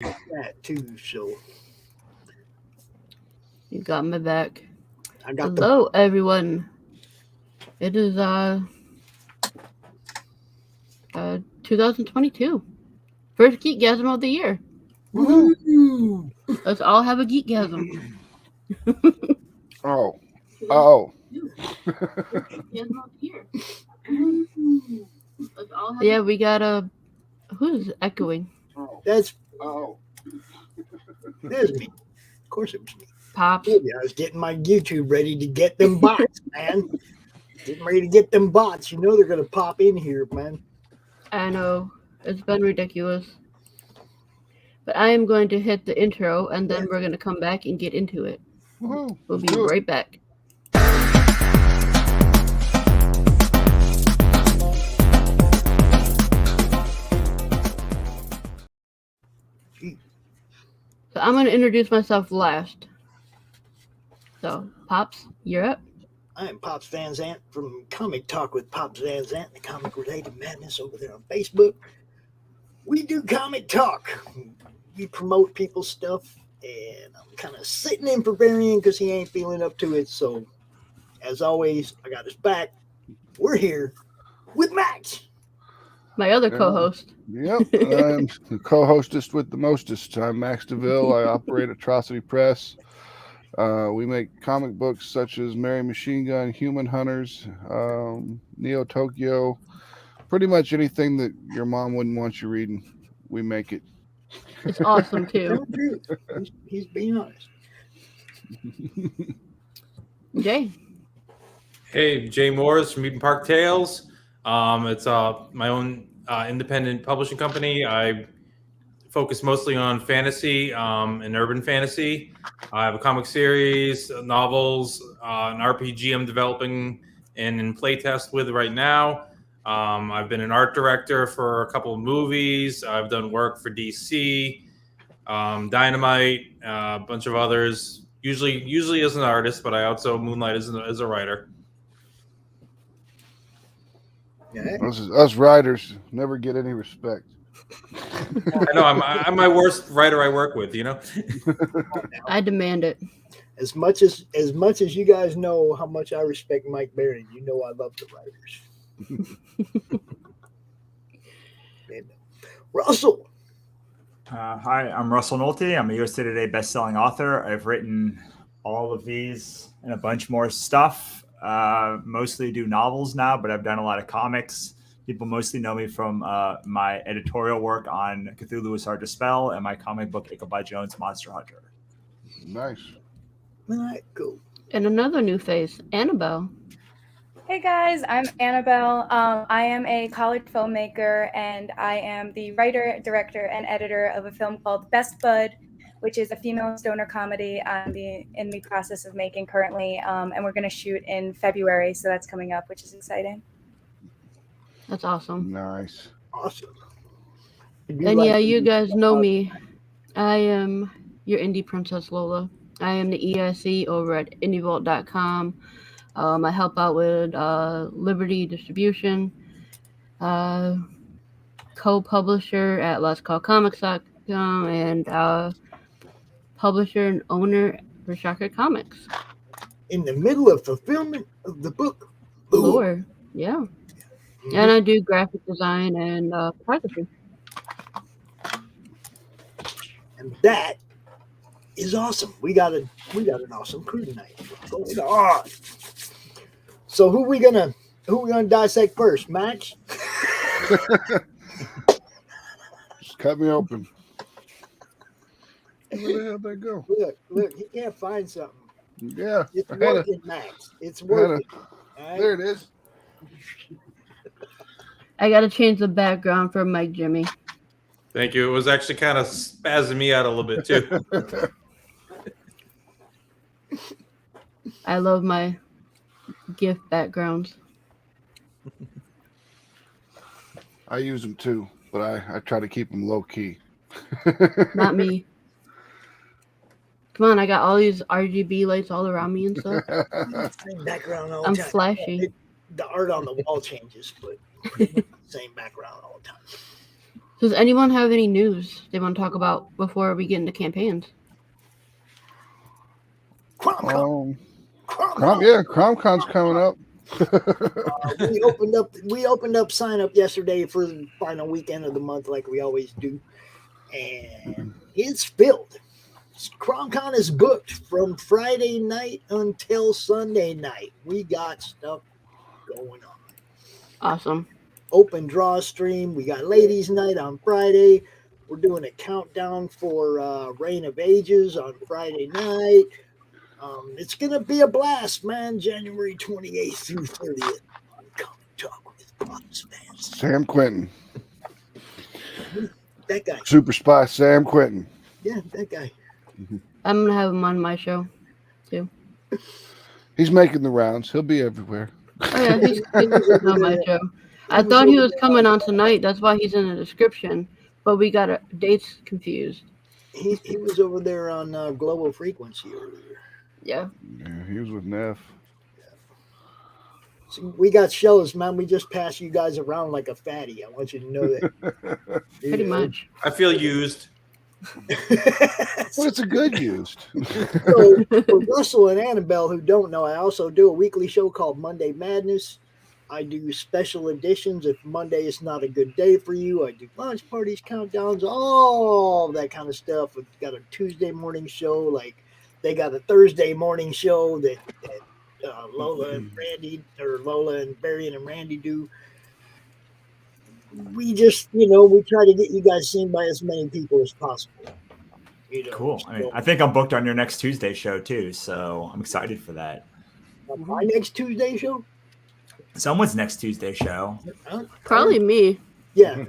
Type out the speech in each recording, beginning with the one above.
that too. So You got my back. I got the Hello, everyone. It is 2022. First Geekgasm of the year. Woohoo! woohoo. Let's all have a Geekgasm. Oh, oh. Geekgasm of the year. Let's all have yeah, we got a. Who's echoing? That's Oh. there's me. Of course it was me. Pops. Yeah, I was getting my YouTube ready to get them bots, man. Getting ready to get them bots. You know they're gonna pop in here, man. I know. It's been ridiculous. But I am going to hit the intro and then we're going to come back and get into it. Woohoo! We'll Let's be do it. right back. So I'm going to introduce myself last. So, Pops, you're up. I am Pops Van Zant from Comic Talk with Pops Van Zant, the comic related madness over there on Facebook. We do comic talk. We promote people's stuff, and I'm kind of sitting in for Varian because he ain't feeling up to it. So, as always, I got his back. We're here with Max. My other Yeah. co-host. Yep, I'm the co-hostess with the mostest. I'm Max DeVille. I operate Atrocity Press. We make comic books such as Mary Machine Gun, Human Hunters, Neo Tokyo, pretty much anything that your mom wouldn't want you reading. We make it. It's awesome too. He's being honest. Jay. Hey, Jay Morris from Eden Park Tales. It's my own independent publishing company. I focus mostly on fantasy and urban fantasy. I have a comic series, novels, an RPG I'm developing and in playtest with right now. I've been an art director for a couple of movies. I've done work for DC, Dynamite, a bunch of others. Usually as an artist, but I also moonlight as a writer. Yeah. Us writers never get any respect. I know I'm my worst writer I work with. I demand it. As much as you guys know how much I respect Mike Barron, you know I love the writers. Russell. Hi, I'm Russell Nolte. I'm a USA Today best-selling author. I've written all of these and a bunch more stuff. Mostly do novels now, but I've done a lot of comics. People mostly know me from my editorial work on Cthulhu is Hard to Spell and my comic book Ichabod Jones Monster Hunter. Nice. All right, cool. And another new face, Annabelle. Hey guys, I'm Annabelle. I am a college filmmaker and I am the writer, director, and editor of a film called Best Bud, which is a female stoner comedy I'm in the process of making currently. And we're going to shoot in February, so that's coming up, which is exciting. That's awesome. Nice. Awesome. And yeah, you guys know me. I am your indie princess Lola. I am the EIC over at indievault.com. I help out with Liberty Distribution, co-publisher at Let's Call Comics.com, and publisher and owner for Shocker Comics. In the middle of fulfillment of the book lore, yeah. Mm-hmm. And I do graphic design and photography. And that is awesome. We got an awesome crew tonight. Going on. So who we gonna dissect first, Max? Just cut me open. Where the hell did that go? Look, he can't find something. Yeah, it's working, Max. It's working. Right? There it is. I gotta change the background for Mike Jimmy. Thank you. It was actually kind of spazzing me out a little bit too. I love my GIF backgrounds. I use them too, but I try to keep them low key. Not me. Come on, I got all these RGB lights all around me and stuff. Same background all the I'm time. flashy. The art on the wall changes, but same background all the time. Does anyone have any news they want to talk about before we get into campaigns? CromCon's coming up. We opened up sign up yesterday for the final weekend of the month, like we always do, and it's filled. CromCon is booked from Friday night until Sunday night. We got stuff going on. Awesome. Open draw stream. We got ladies' night on Friday. We're doing a countdown for Reign of Ages on Friday night. It's gonna be a blast, man. January 28th through 30th. Come talk with Pops fans. Sam Quentin. That guy. Super spy Sam Quentin. Yeah, that guy. I'm gonna have him on my show too. He's making the rounds. He'll be everywhere. Oh yeah, he's on my show. I thought he was coming on tonight. That's why he's in the description. But we got dates confused. He was over there on Global Frequency earlier. Yeah. Yeah, he was with Neff. So we got shows, man. We just pass you guys around like a fatty. I want you to know that. Pretty much. I feel used. Well, it's a good used. So for Russell and Annabelle who don't know, I also do a weekly show called Monday Madness. I do special editions if Monday is not a good day for you. I do launch parties, countdowns, all that kind of stuff. We've got a Tuesday morning show, like they got a Thursday morning show that Lola and Randy, or Lola and Barry and Randy do. We just, we try to get you guys seen by as many people as possible. Cool. I think I'm booked on your next Tuesday show too, so I'm excited for that. My next Tuesday show? Someone's next Tuesday show. Probably me. Yeah,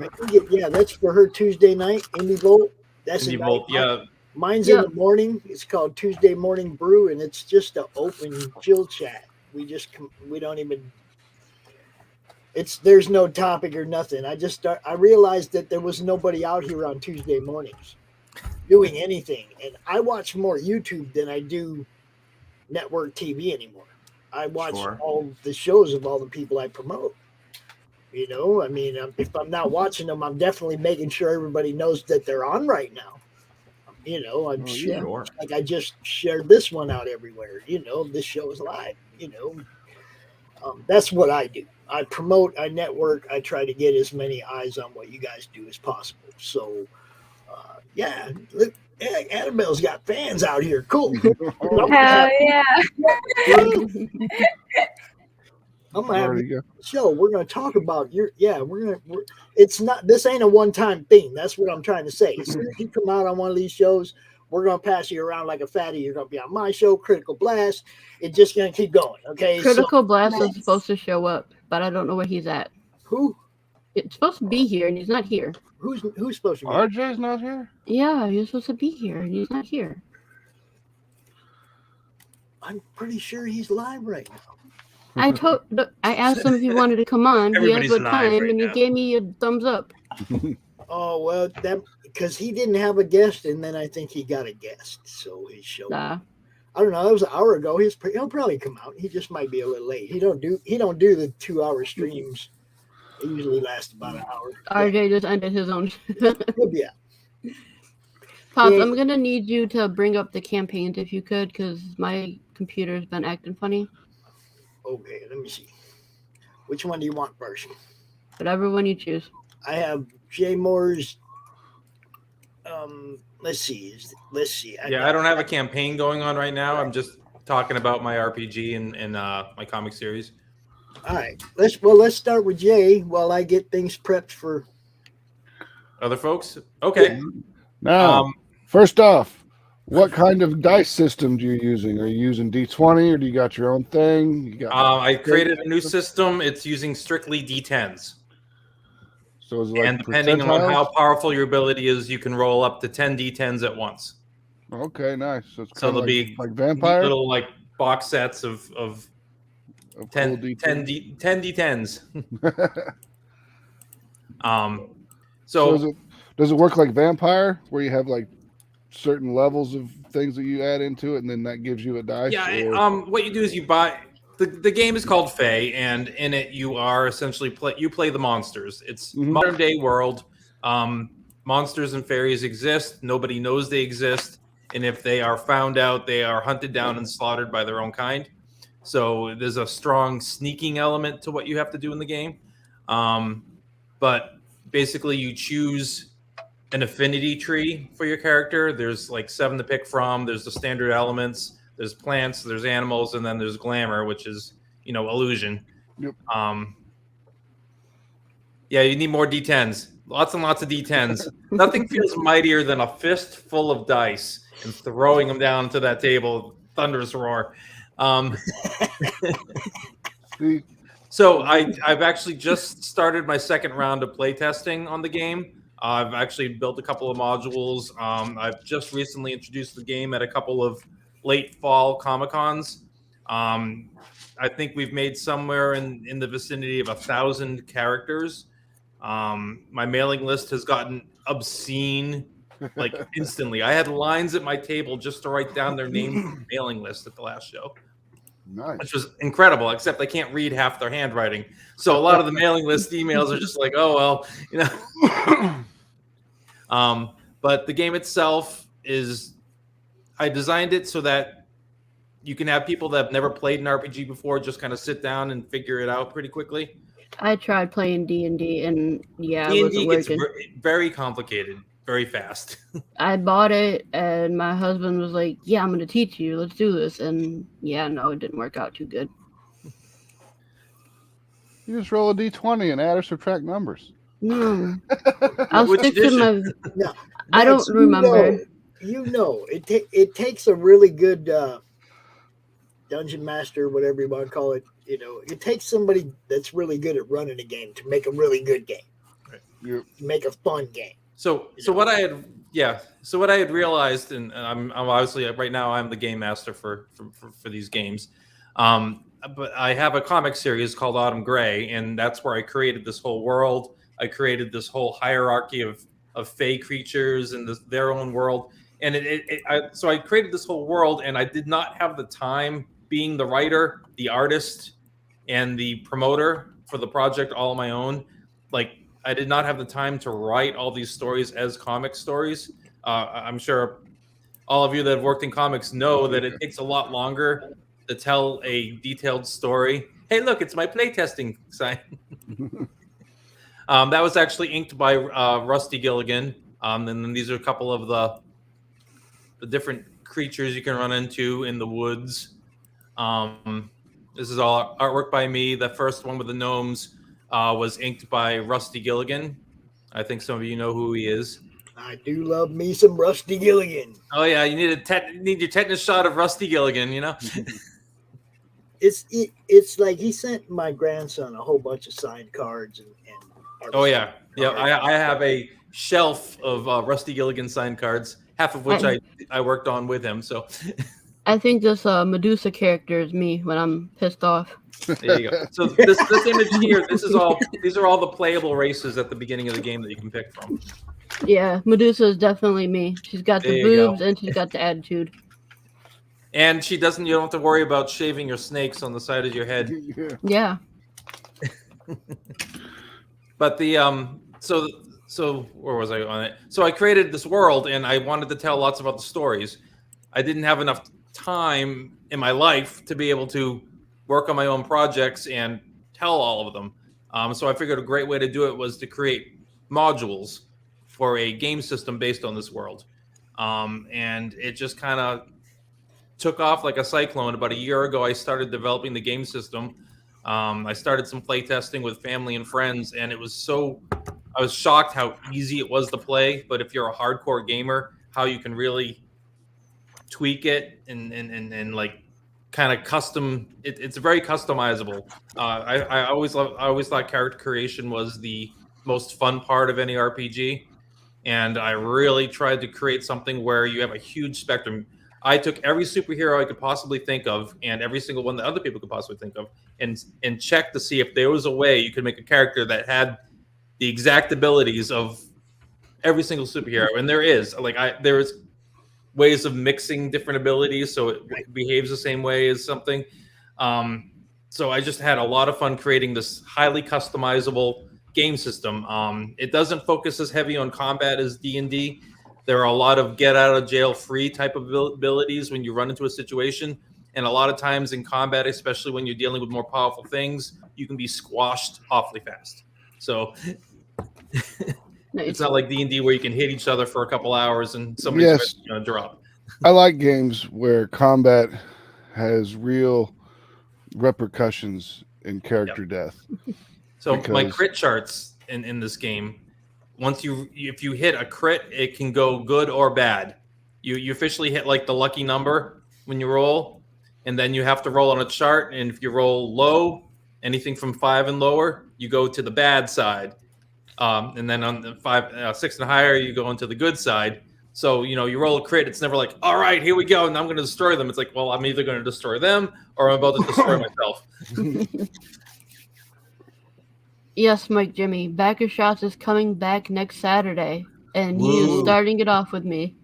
that's for her Tuesday night. Indie Volt. That's Indie Volt, yeah. Mine's in the morning. It's called Tuesday Morning Brew, and it's just an open chill chat. We don't even. There's no topic or nothing. I realized that there was nobody out here on Tuesday mornings doing anything, and I watch more YouTube than I do network TV anymore. I watch all the shows of all the people I promote. If I'm not watching them, I'm definitely making sure everybody knows that they're on right now. I'm sure. Like I just shared this one out everywhere. This show is live. That's what I do. I promote, I network, I try to get as many eyes on what you guys do as possible. So, look, Annabelle's got fans out here. Cool. Hell yeah. I'm gonna have a show. We're gonna talk about this ain't a one-time thing. That's what I'm trying to say. As soon as you come out on one of these shows, we're gonna pass you around like a fatty. You're gonna be on my show, Critical Blast. It's just gonna keep going. Okay. Critical Blast is supposed to show up, but I don't know where he's at. Who? It's supposed to be here, and he's not here. Who's supposed to be? RJ's not here? Yeah, he was supposed to be here, and he's not here. I'm pretty sure he's live right now. I asked him if he wanted to come on. He asked what time, right and he now. gave me a thumbs up. Oh well, that because he didn't have a guest, and then I think he got a guest, so he showed up. I don't know. That was an hour ago. He'll probably come out. He just might be a little late. He don't do the 2-hour streams. It usually lasts about an hour. RJ just ended his own. Yeah. Pops, I'm gonna need you to bring up the campaigns if you could, because my computer's been acting funny. Okay, let me see. Which one do you want first? Whatever one you choose. I have Jay Moore's. Let's see. I don't have a campaign going on right now. I'm just talking about my RPG and my comic series. All right. Let's start with Jay while I get things prepped for other folks. Okay. Now, first off, what kind of dice system do you using? Are you using D20 or do you got your own thing? I created a new system. It's using strictly D10s. So is it like and depending on how powerful your ability is, you can roll up to 10 D10s at once. Okay, nice. So it's there'll be like vampire little like box sets of 10 cool 10 D10s. So does it work like vampire where you have like certain levels of things that you add into it and then that gives you a dice? Yeah, what you do is you buy the game is called Fae, and in it you are essentially play the monsters. It's modern day world. Monsters and fairies exist. Nobody knows they exist. And if they are found out, they are hunted down and slaughtered by their own kind. So there's a strong sneaking element to what you have to do in the game. But basically, you choose an affinity tree for your character. There's like 7 to pick from. There's the standard elements. There's plants. There's animals, and then there's glamour, which is illusion. Yep. Yeah, you need more D10s. Lots and lots of D10s. Nothing feels mightier than a fist full of dice and throwing them down to that table. Thunderous roar. So I've actually just started my second round of playtesting on the game. I've actually built a couple of modules. I've just recently introduced the game at a couple of late fall Comic-Cons. I think we've made somewhere in the vicinity of 1,000 characters. My mailing list has gotten obscene, like instantly. I had lines at my table just to write down their names on the mailing list at the last show. Nice. Which was incredible, except I can't read half their handwriting. So a lot of the mailing list emails are just like, oh, well, but the game itself I designed it so that you can have people that have never played an RPG before just kind of sit down and figure it out pretty quickly. I tried playing D&D, and yeah, it D&D wasn't gets working. very complicated, very fast. I bought it, and my husband was like, yeah, I'm going to teach you. Let's do this. And yeah, no, it didn't work out too good. You just roll a d20 and add or subtract numbers. No. I'll Which stick to edition? my... No, I don't Max, remember. It takes a really good dungeon master, whatever you want to call it. It takes somebody that's really good at running a game to make a really good game. Right. Yep. Make a fun game. So what I had realized, and I'm obviously right now I'm the game master for these games, but I have a comic series called Autumn Gray, and that's where I created this whole world. I created this whole hierarchy of fey creatures and their own world, and so I created this whole world, and I did not have the time, being the writer, the artist, and the promoter for the project all on my own. Like, I did not have the time to write all these stories as comic stories. I'm sure all of you that have worked in comics know that it takes a lot longer to tell a detailed story. Hey, look, it's my playtesting sign. That was actually inked by Rusty Gilligan. And then these are a couple of the different creatures you can run into in the woods. This is all artwork by me. The first one with the gnomes was inked by Rusty Gilligan. I think some of you know who he is. I do love me some Rusty Gilligan. Oh yeah, you need your tetanus shot of Rusty Gilligan. It's like he sent my grandson a whole bunch of signed cards and oh yeah, I have a shelf of Rusty Gilligan signed cards, half of which I worked on with him. So I think this Medusa character is me when I'm pissed off. there you go. So this image here, these are all the playable races at the beginning of the game that you can pick from. Yeah, Medusa is definitely me. She's got the boobs and she's got the attitude. And you don't have to worry about shaving your snakes on the side of your head. Yeah. But so where was I on it? So I created this world and I wanted to tell lots of other stories. I didn't have enough time in my life to be able to work on my own projects and tell all of them. So I figured a great way to do it was to create modules for a game system based on this world. And it just kind of took off like a cyclone. About a year ago, I started developing the game system. I started some play testing with family and friends, and I was shocked how easy it was to play. But if you're a hardcore gamer, how you can really tweak it and like kind of custom. It's very customizable. I always thought character creation was the most fun part of any RPG, and I really tried to create something where you have a huge spectrum. I took every superhero I could possibly think of and every single one that other people could possibly think of and checked to see if there was a way you could make a character that had the exact abilities of every single superhero. And there is. There's ways of mixing different abilities so it behaves the same way as something. So I just had a lot of fun creating this highly customizable game system. It doesn't focus as heavy on combat as D&D. There are a lot of get out of jail free type of abilities when you run into a situation. And a lot of times in combat, especially when you're dealing with more powerful things, you can be squashed awfully fast. So it's not like D&D where you can hit each other for a couple hours and somebody's going to drop. I like games where combat has real repercussions in character death. So my crit charts in this game, if you hit a crit, it can go good or bad. You officially hit like the lucky number when you roll, and then you have to roll on a chart. And if you roll low, anything from 5 and lower, you go to the bad side. And then on the 6 and higher, you go into the good side. So, you roll a crit. It's never like, all right, here we go. And I'm going to destroy them. It's like, well, I'm either going to destroy them or I'm about to destroy myself. Yes, Mike Jimmy. Backer Shots is coming back next Saturday. And he is starting it off with me.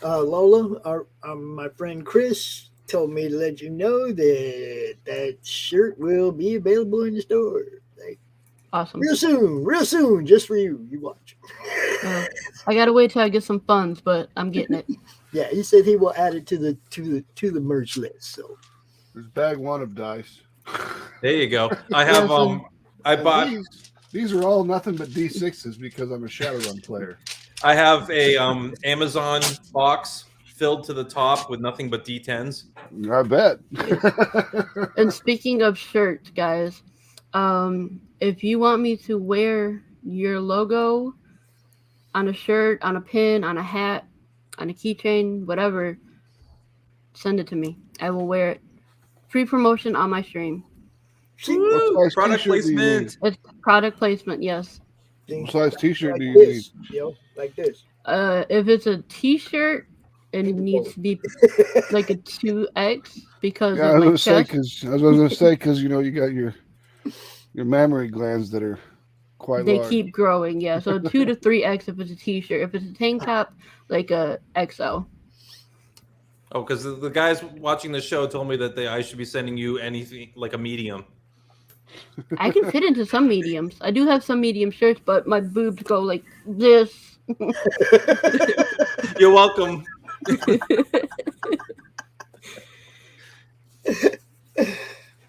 Lola, my friend Chris told me to let you know that shirt will be available in the store. Awesome. Real soon, just for you. You watch. I gotta wait till I get some funds, but I'm getting it. Yeah, he said he will add it to the merch list. So there's bag 1 of dice. There you go. I have I bought these are all nothing but D6s because I'm a Shadowrun player. I have a Amazon box filled to the top with nothing but D10s. I bet. And speaking of shirts, guys, if you want me to wear your logo on a shirt, on a pin, on a hat, on a keychain, whatever, send it to me. I will wear it. Free promotion on my stream. Product placement. It's product placement, yes. What size t-shirt do you need? Like this. If it's a t-shirt, and it needs to be like a 2X because I of my was chest. going to say because you got your mammary glands that are quite large. They keep growing, yeah. So 2 to 3X if it's a t-shirt. If it's a tank top, like a XL. Oh, because the guys watching the show told me that I should be sending you anything like a medium. I can fit into some mediums. I do have some medium shirts, but my boobs go like this. You're welcome.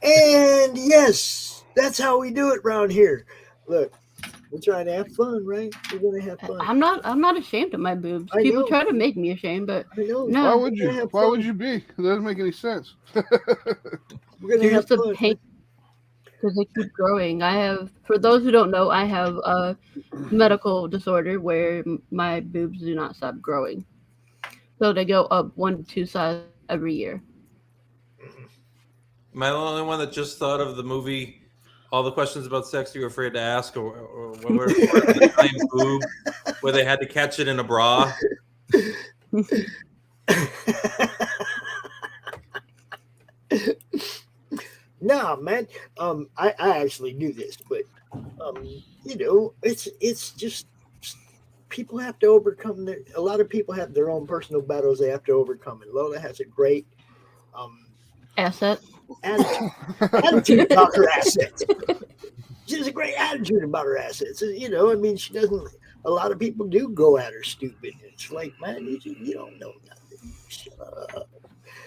And yes, that's how we do it around here. Look, we're trying to have fun, right? We're gonna have fun. I'm not ashamed of my boobs. People try to make me ashamed, but I know. No. Why would you? Why would you be? It doesn't make any sense. We're gonna have fun. Because they keep growing. For those who don't know, I have a medical disorder where my boobs do not stop growing. So they go up 1 to 2 sizes every year. Am I the only one that just thought of the movie All the Questions About Sex You're Afraid to Ask, or where the giant boob, where they had to catch it in a bra? No, man. I actually knew this, but it's just people have to overcome a lot of people have their own personal battles they have to overcome, and Lola has a great attitude about her assets. She has a great attitude about her assets. She doesn't. A lot of people do go at her stupid. It's like, man, you don't know nothing. Shut up.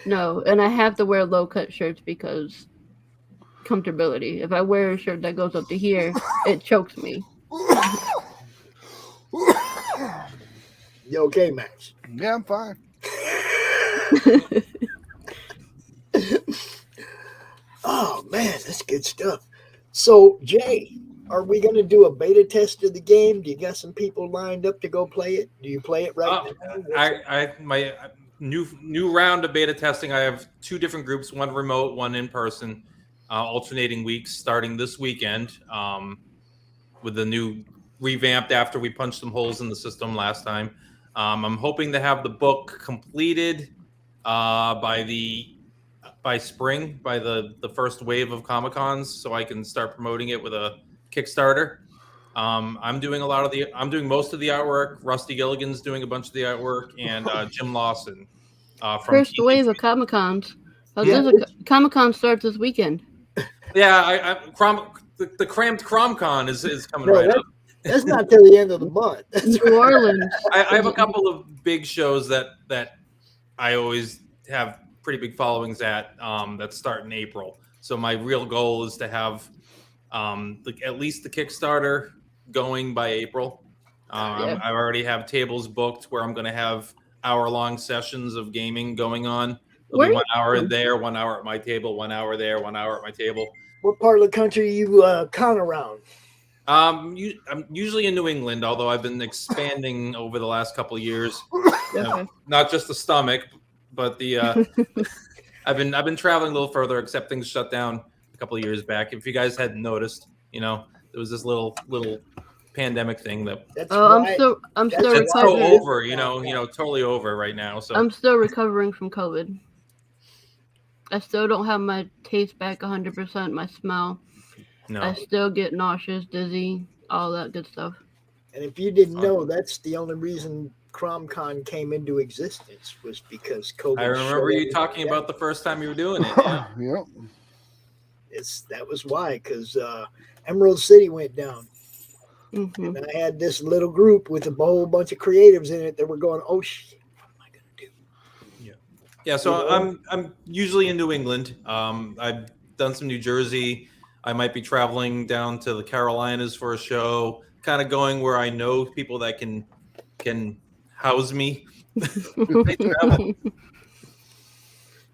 No, and I have to wear low-cut shirts because comfortability. If I wear a shirt that goes up to here, it chokes me. You okay, Max? Yeah, I'm fine. Oh man, that's good stuff. So, Jay, are we going to do a beta test of the game? Do you got some people lined up to go play it? Do you play it right now? My new round of beta testing. I have 2 different groups, one remote, one in person, alternating weeks, starting this weekend. With the new revamped after we punched some holes in the system last time. I'm hoping to have the book completed by spring, by the first wave of Comic-Cons, so I can start promoting it with a Kickstarter. I'm doing most of the artwork. Rusty Gilligan's doing a bunch of the artwork, and Jim Lawson. From First wave of Comic-Cons. Comic-Con starts this weekend. Yeah, the cramped CromCon is coming No, right up. that's not till the end of the month. That's New Orleans. I have a couple of big shows that I always have pretty big followings at that start in April. So my real goal is to have at least the Kickstarter going by April. Yeah. I already have tables booked where I'm going to have hour-long sessions of gaming going on. There'll Where be are 1 hour you from? there, 1 hour at my table, 1 hour there, 1 hour at my table. What part of the country you con around? I'm usually in New England, although I've been expanding over the last couple of years. Okay. Not just the stomach, but the I've been traveling a little further, except things shut down a couple of years back. If you guys hadn't noticed, there was this little pandemic thing that That's Oh, I'm why- still that's it's so recovering. over, totally over right now. So I'm still recovering from COVID. I still don't have my taste back 100%, my smell. no, I still get nauseous, dizzy, all that good stuff. And if you didn't know, that's the only reason CromCon came into existence was because COVID. I remember you talking about the first time you were doing it. Yeah. Yep. That was why, because Emerald City went down, hmm and I had this little group with a whole bunch of creatives in it that were going, "Oh shit, what am I gonna do?" Yeah, so You know? I'm usually in New England. I've done some New Jersey. I might be traveling down to the Carolinas for a show, kind of going where I know people that can house me. They travel.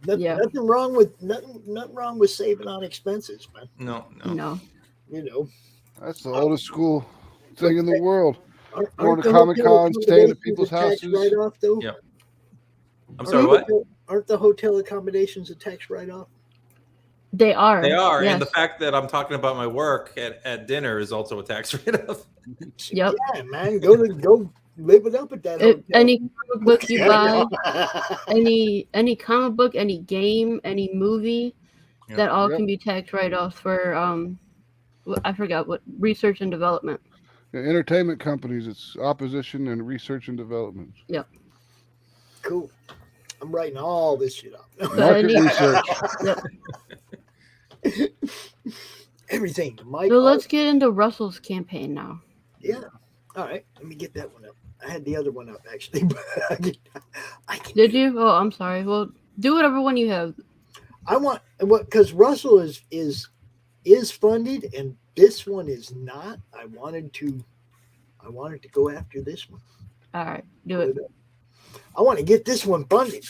Yeah. Nothing wrong with saving on expenses, man. No. No. That's the oldest school thing in the world. Aren't Going to the Comic hotel Con, staying at accommodations people's a tax houses. write-off, though? Yep. I'm Aren't sorry, the what? hotel- Aren't the hotel accommodations a tax write-off? They are. They are, Yes. and the fact that I'm talking about my work at dinner is also a tax write-off. Yep. Yeah, man, go live it up at that hotel. Any comic book you buy, Yeah. any comic book, any game, any movie, Yep. that all Yep. can be tax write-offs for I forgot what, research and development. Yeah, entertainment companies, it's opposition and research and development. Cool. I'm writing all this shit up. Market any- research. Everything. Mike. So let's get into Russell's campaign now. Yeah. All right. Let me get that one up. I had the other one up actually. But I can Did you? Oh, I'm sorry. Well, do whatever one you have. I want because Russell is funded and this one is not. I wanted to go after this one. All right, do it. I want to get this one funded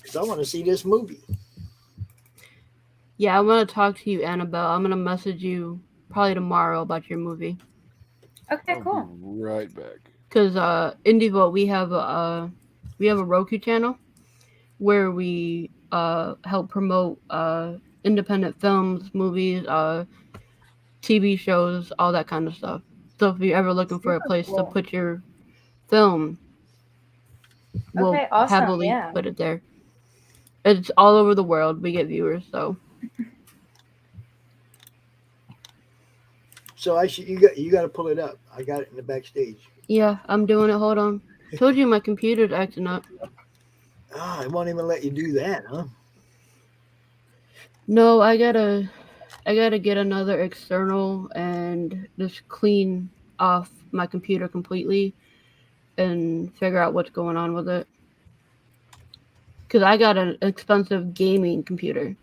because I want to see this movie. Yeah, I want to talk to you, Annabelle. I'm gonna message you probably tomorrow about your movie. Okay, I'll cool. be right back. Cause Indie Vault, we have a Roku channel where we help promote independent films, movies, TV shows, all that kind of stuff. So if you're ever looking for a place to Cool. put your film, we'll Okay, awesome, happily yeah. put it there. It's all over the world. We get viewers, so So you got to pull it up. I got it in the backstage. yeah, I'm doing it. Hold on. Told you my computer's acting up. I won't even let you do that, huh? No, I gotta get another external and just clean off my computer completely and figure out what's going on with it. Cause I got an expensive gaming computer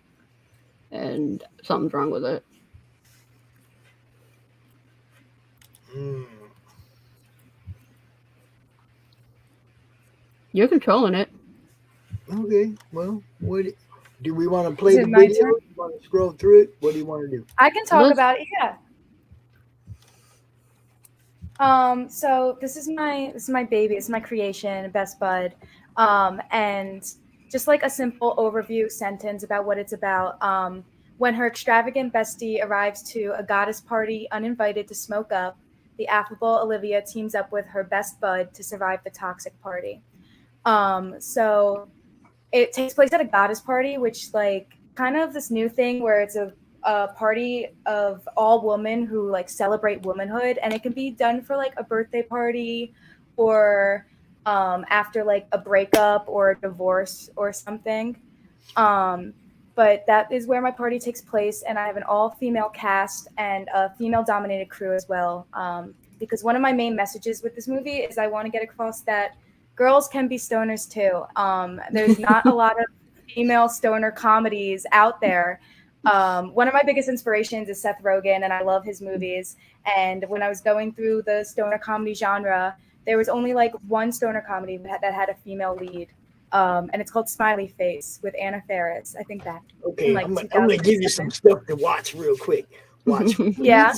and something's wrong with it. Mm. You're controlling it. Okay. Well, what do we want to play Is the it my video? turn? Do you want to scroll through it? What do you want to do? I can talk Let's- about it. Yeah. So this is my baby. It's my creation, Best Bud. And just like a simple overview sentence about what it's about. When her extravagant bestie arrives to a goddess party uninvited to smoke up, the affable Olivia teams up with her best bud to survive the toxic party. So it takes place at a goddess party, which like kind of this new thing where it's a party of all women who like celebrate womanhood, and it can be done for like a birthday party or after like a breakup or a divorce or something. But But that is where my party takes place, and I have an all-female cast and a female-dominated crew as well. Because one of my main messages with this movie is I want to get across that girls can be stoners too. There's not a lot of female stoner comedies out there. One of my biggest inspirations is Seth Rogen, and I love his movies. And when I was going through the stoner comedy genre, there was only like one stoner comedy that had a female lead. And it's called Smiley Face with Anna Faris. I think that. Okay, Like I'm gonna give you some stuff to watch real quick. Watch Yeah.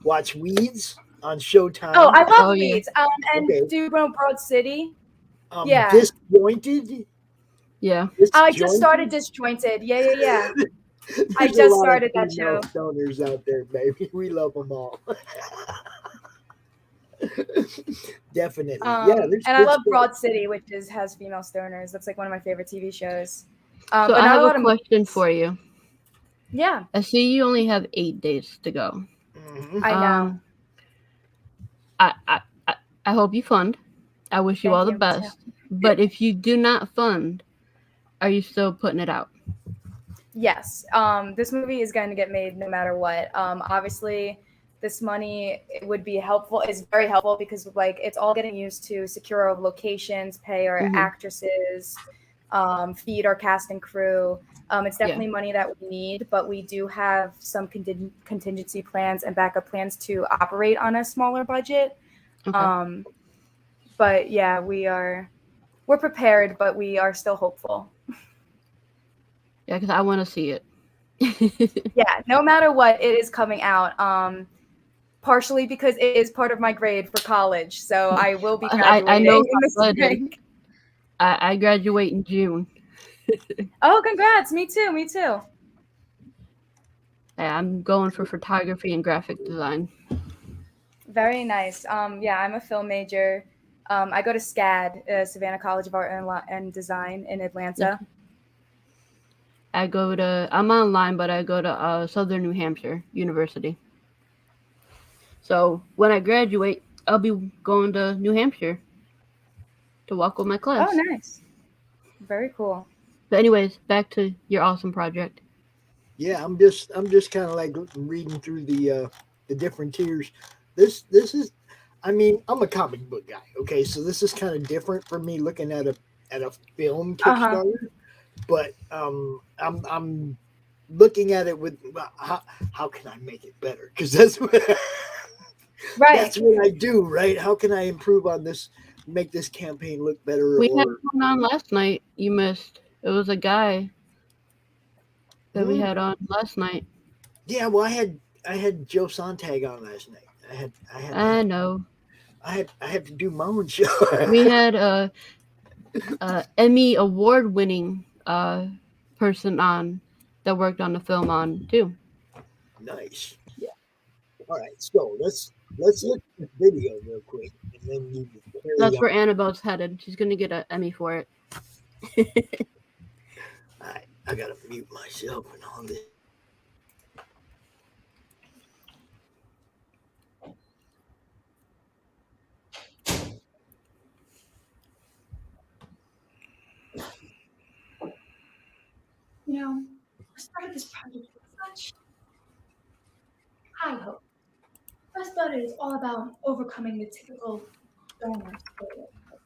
Watch Weeds on Showtime. Oh, I love yeah. Weeds. And Okay. do you know Broad City? Yeah. Disjointed. Yeah. I just started Disjointed. Yeah. I just started that show. Stoners out there, baby. We love them all. Definitely. And I love Broad City, which has female stoners. That's like one of my favorite TV shows. So I have a question for you. Yeah. I see you only have 8 days to go. Mm-hmm. I know. I hope you fund. I wish you all the best. But if you do not fund, are you still putting it out? Yes. This movie is going to get made no matter what. Obviously, this money would be helpful. It's very helpful because like it's all getting used to secure our locations, pay our actresses, feed our cast and crew. It's definitely money that we need, but we do have some contingency plans and backup plans to operate on a smaller budget. Okay. But yeah, we're prepared, but we are still hopeful. Yeah, because I want to see it. Yeah, no matter what, it is coming out. Partially because it is part of my grade for college, so I will be graduating I know in the spring. I graduate in June. Oh, congrats! Me too. Yeah, I'm going for photography and graphic design. Very nice. Yeah, I'm a film major. I go to SCAD, Savannah College of Art and Design in Atlanta. I'm online, but I go to Southern New Hampshire University. So when I graduate, I'll be going to New Hampshire to walk with my class. Oh, nice. Very cool. But anyways, back to your awesome project. Yeah, I'm just kind of like reading through the different tiers. This is, I mean, I'm a comic book guy. Okay, so this is kind of different for me looking at a film Kickstarter. But I'm looking at it with how can I make it better? Because that's what that's what I do, right? How can I improve on this? Make this campaign look better? We had one on last night. You missed. It was a guy that we had on last night. Yeah, well, I had Joe Sontag on last night. I know. I had to do my own show. We had Emmy award-winning person on that worked on the film on too. Nice. Yeah. All right. So let's look at the video real quick, and then you can carry That's on. where Annabelle's headed. She's gonna get an Emmy for it. All right. I gotta mute myself and all this. You know, I started this project with such high hope. Best Bud is all about overcoming the typical stoner stereotype.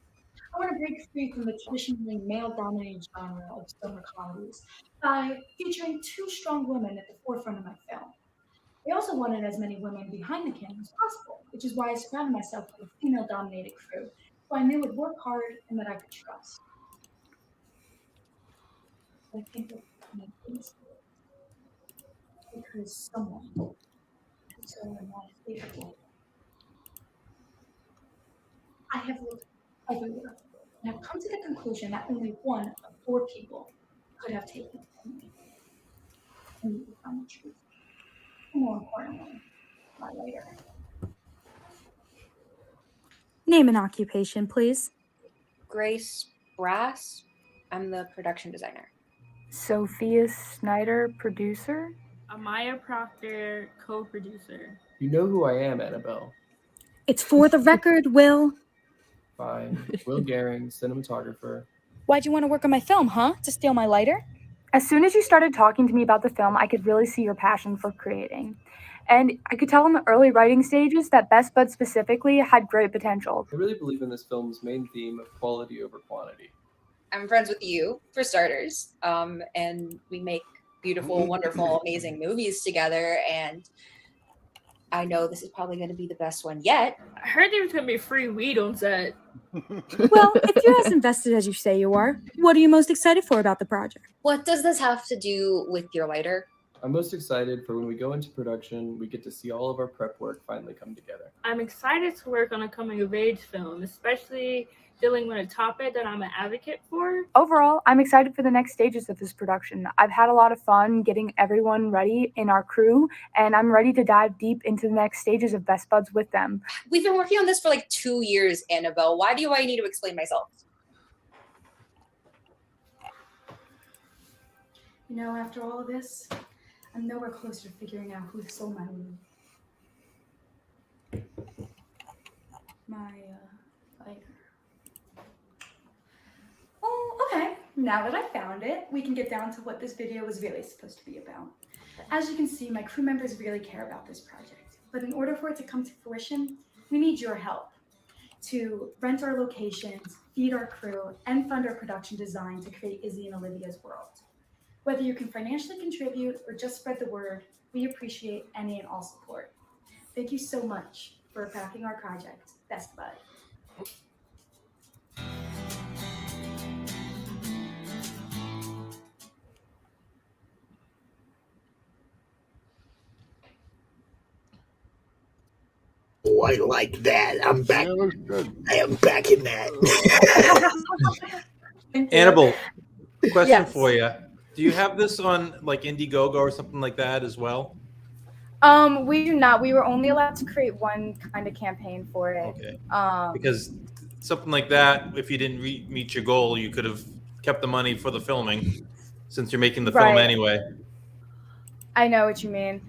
I want to break free from the traditionally male-dominated genre of stoner comedies by featuring 2 strong women at the forefront of my film. I also wanted as many women behind the camera as possible, which is why I surrounded myself with a female-dominated crew who I knew would work hard and that I could trust. I think that because someone could so in my favor. I have looked everywhere and have come to the conclusion that only 1 of 4 people could have taken it from me. I need to find the truth. And more importantly, my writer. Name and occupation, please. Grace Brass. I'm the production designer. Sophia Snyder, producer. Amaya Proctor, co-producer. You know who I am, Annabelle. It's for the record, Will. Fine. Will Gehring, cinematographer. Why'd you want to work on my film, huh? To steal my lighter? As soon as you started talking to me about the film, I could really see your passion for creating. And I could tell in the early writing stages that Best Bud specifically had great potential. I really believe in this film's main theme of quality over quantity. I'm friends with you, for starters, and we make beautiful, wonderful, amazing movies together, and I know this is probably going to be the best one yet. I heard there was going to be free weed on set. Well, if you're as invested as you say you are, what are you most excited for about the project? What does this have to do with your lighter? I'm most excited for when we go into production, we get to see all of our prep work finally come together. I'm excited to work on a coming-of-age film, especially dealing with a topic that I'm an advocate for. Overall, I'm excited for the next stages of this production. I've had a lot of fun getting everyone ready in our crew, and I'm ready to dive deep into the next stages of Best Buds with them. We've been working on this for like 2 years, Annabelle. Why do I need to explain myself? You know, after all of this, I'm nowhere closer to figuring out who stole my weed. Lighter. Oh, okay. Now that I found it, we can get down to what this video was really supposed to be about. As you can see, my crew members really care about this project. But in order for it to come to fruition, we need your help to rent our locations, feed our crew, and fund our production design to create Izzy and Olivia's world. Whether you can financially contribute or just spread the word, we appreciate any and all support. Thank you so much for backing our project, Best Bud. Oh, I like that. I'm back. Yeah, looks good. I am back in that. Annabelle, question Yes. for you. Do you have this on like Indiegogo or something like that as well? We do not. We were only allowed to create one kind of campaign for it. Okay. Because something like that, if you didn't meet your goal, you could have kept the money for the filming, since you're making the film Right. anyway. I know what you mean.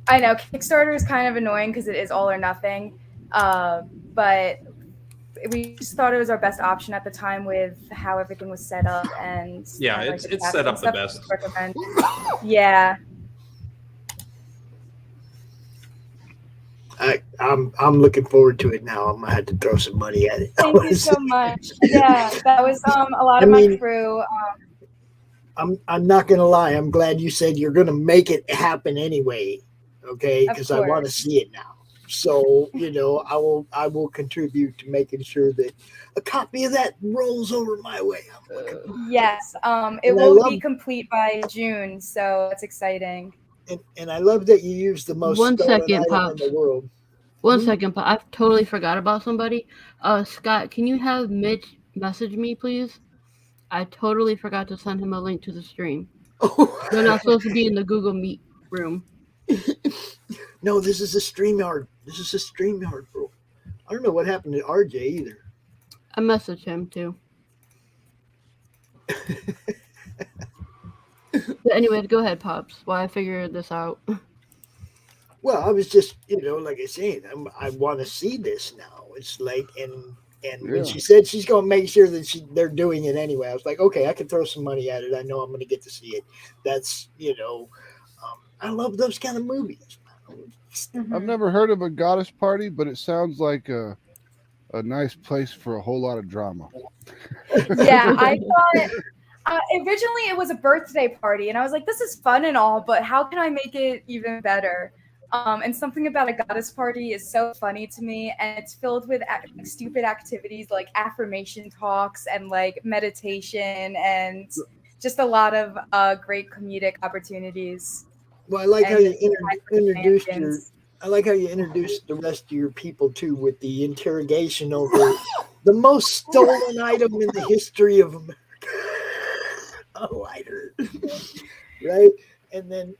I know Kickstarter is kind of annoying because it is all or nothing, but we just thought it was our best option at the time with how everything was set up and Yeah, kind of, like, it's set up the stuff best. we recommend. Yeah. I'm looking forward to it now. I'm gonna have to throw some money at it. Thank you so much. Yeah, that was a lot of my crew. I'm not gonna lie. I'm glad you said you're gonna make it happen anyway. Okay, because I want to see it now. So I will contribute to making sure that a copy of that rolls over my way. Yes, it will be complete by June, so that's exciting. And I love that you use the most One stolen second, item Pops. in the world. One second, Pop. I totally forgot about somebody. Scott, can you have Mitch message me, please? I totally forgot to send him a link to the stream. They're not supposed to be in the Google Meet room. No, this is a StreamYard. This is a StreamYard, bro. I don't know what happened to RJ either. I messaged him too. But anyways, go ahead, Pops, while I figure this out. Well, I was just, like I said, I want to see this now. It's like, and when she said she's going to make sure that they're doing it anyway, I was like, okay, I can throw some money at it. I know I'm going to get to see it. That's, I love those kind of movies. I've never heard of a goddess party, but it sounds like a nice place for a whole lot of drama. Yeah, I thought originally it was a birthday party, and I was like, this is fun and all, but how can I make it even better? And something about a goddess party is so funny to me, and it's filled with stupid activities like affirmation talks and like meditation and just a lot of great comedic opportunities. Well, I like how you introduced the rest of your people too with the interrogation over the most stolen item in the history of America. A lighter. Right? And then,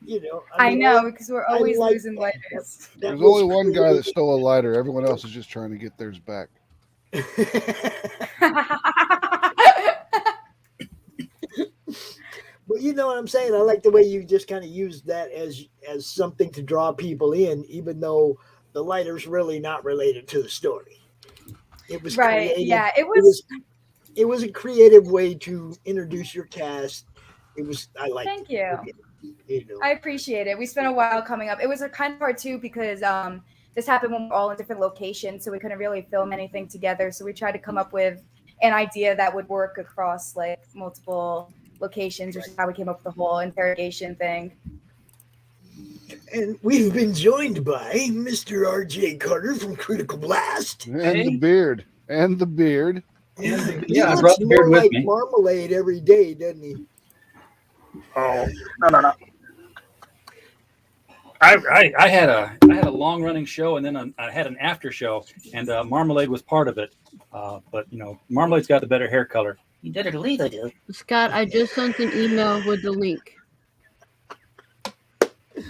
I know, because we're always losing lighters. There's only one guy that stole a lighter. Everyone else is just trying to get theirs back. But you know what I'm saying? I like the way you just kind of used that as something to draw people in, even though the lighter's really not related to the story. It was right. creative. Yeah, It was a creative way to introduce your cast It was. I liked Thank it. you. Okay. You know. I appreciate it. We spent a while coming up. It was a kind of hard too because this happened when we're all in different locations, so we couldn't really film anything together. So we tried to come up with an idea that would work across like multiple locations, which is how we came up with the whole interrogation thing. And we've been joined by Mr. R.J. Carter from Critical Blast. And the beard. And the beard. Yeah, he I looks brought the beard more with like me. Marmalade every day, doesn't he? Oh, no. I had a long running show, and then I had an after show, and Marmalade was part of it. But Marmalade's got the better hair color. You did it lead, I do. Scott, I just sent an email with the link.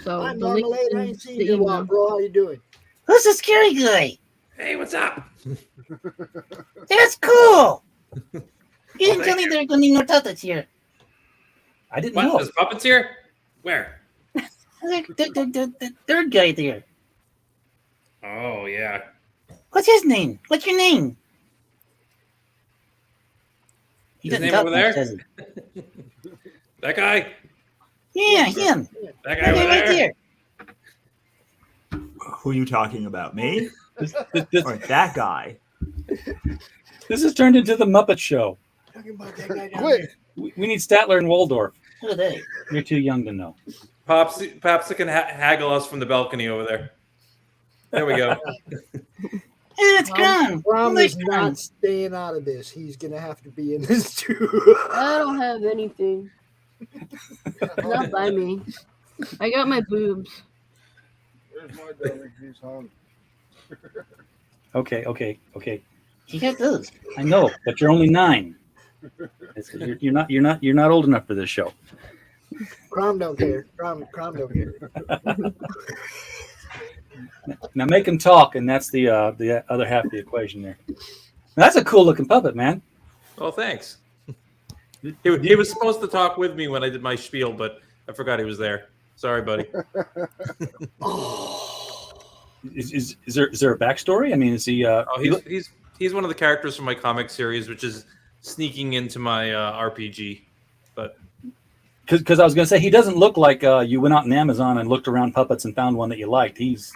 So Hi, the link Marmalade. I is ain't seen the you in a while, email. bro. How you doing? Who's the scary guy? Hey, what's up? That's cool. You didn't tell me there were going to be no puppets here. I didn't What? know. There's puppets here? Where? The third guy there. Oh, yeah. What's his name? What's your name? He His doesn't name talk over much, there? does he? That guy? Yeah, him. That guy over right there? there. Who are you talking about? Me? Or that guy? This has turned into the Muppet Show. Talking about that guy down Quick. there. We need Statler and Waldorf. Who are they? You're too young to know. Pops can haggle us from the balcony over there. There we go. Hey, it's gone. Rom Nice is not gone. staying out of this. He's gonna have to be in this too. I don't have anything. Not by me. I got my boobs. Where's my darling? He's home. Okay. He got those. I know, but you're only 9. You're not old enough for this show. Crom don't care. Crom don't care. Now make him talk, and that's the other half of the equation there. Now, that's a cool looking puppet, man. Oh, thanks. He was supposed to talk with me when I did my spiel, but I forgot he was there. Sorry, buddy. Is there a backstory? I mean, is he? He's one of the characters from my comic series, which is sneaking into my RPG. But because I was going to say he doesn't look like you went out in Amazon and looked around puppets and found one that you liked. He's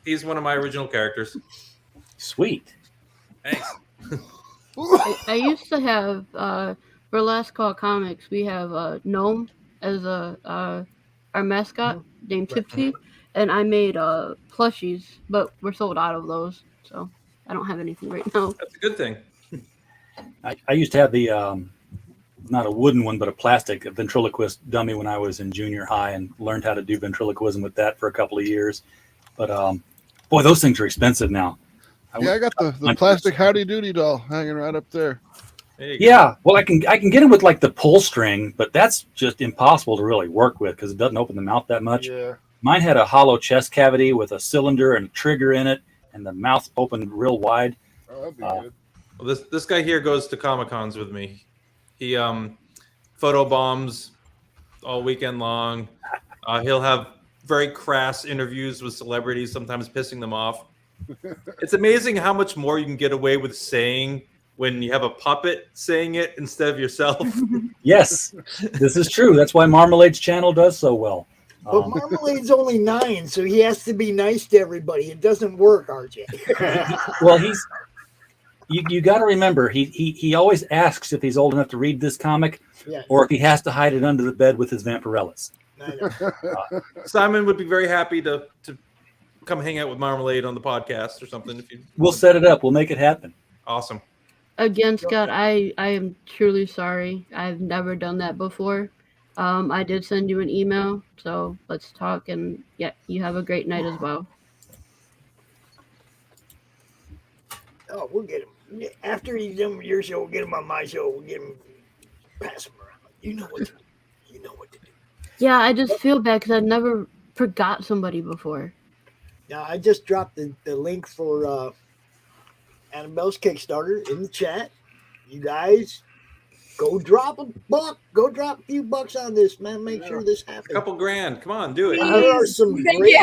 he's one of my original characters. Sweet. Thanks. I used to have for Last Call Comics. We have Gnome as our mascot named Tipsy, and I made plushies, but we're sold out of those, so I don't have anything right now. That's a good thing. I used to have the not a wooden one, but a plastic ventriloquist dummy when I was in junior high, and learned how to do ventriloquism with that for a couple of years. But boy, those things are expensive now. I got the plastic Howdy Doody doll hanging right up there. Yeah, well, I can get them with like the pull string, but that's just impossible to really work with because it doesn't open the mouth that much. Yeah. Mine had a hollow chest cavity with a cylinder and a trigger in it, and the mouth opened real wide. Oh, that'd be good. Well, this guy here goes to Comic-Cons with me. He photo bombs all weekend long. He'll have very crass interviews with celebrities, sometimes pissing them off. It's amazing how much more you can get away with saying when you have a puppet saying it instead of yourself. Yes, this is true. That's why Marmalade's channel does so well. But Marmalade's only 9, so he has to be nice to everybody. It doesn't work, RJ. Well, you got to remember, he always asks if he's old enough to read this comic, Yeah. or if he has to hide it under the bed with his vampirellas. Simon would be very happy to come hang out with Marmalade on the podcast or something. If you We'll set it up. We'll make it happen. Awesome. Again, Scott, I am truly sorry. I've never done that before. I did send you an email, so let's talk, and yeah, you have a great night as well. Oh, we'll get him. After he's done with your show, we'll get him on my show. We'll get him, pass him around. You know what to do. You know what to do. Yeah, I just feel bad because I've never forgot somebody before. Now, I just dropped the link for Annabelle's Kickstarter in the chat. You guys, go drop a buck. Go drop a few bucks on this, man. Make sure this happens. A couple grand. Come on, do it. There are some great.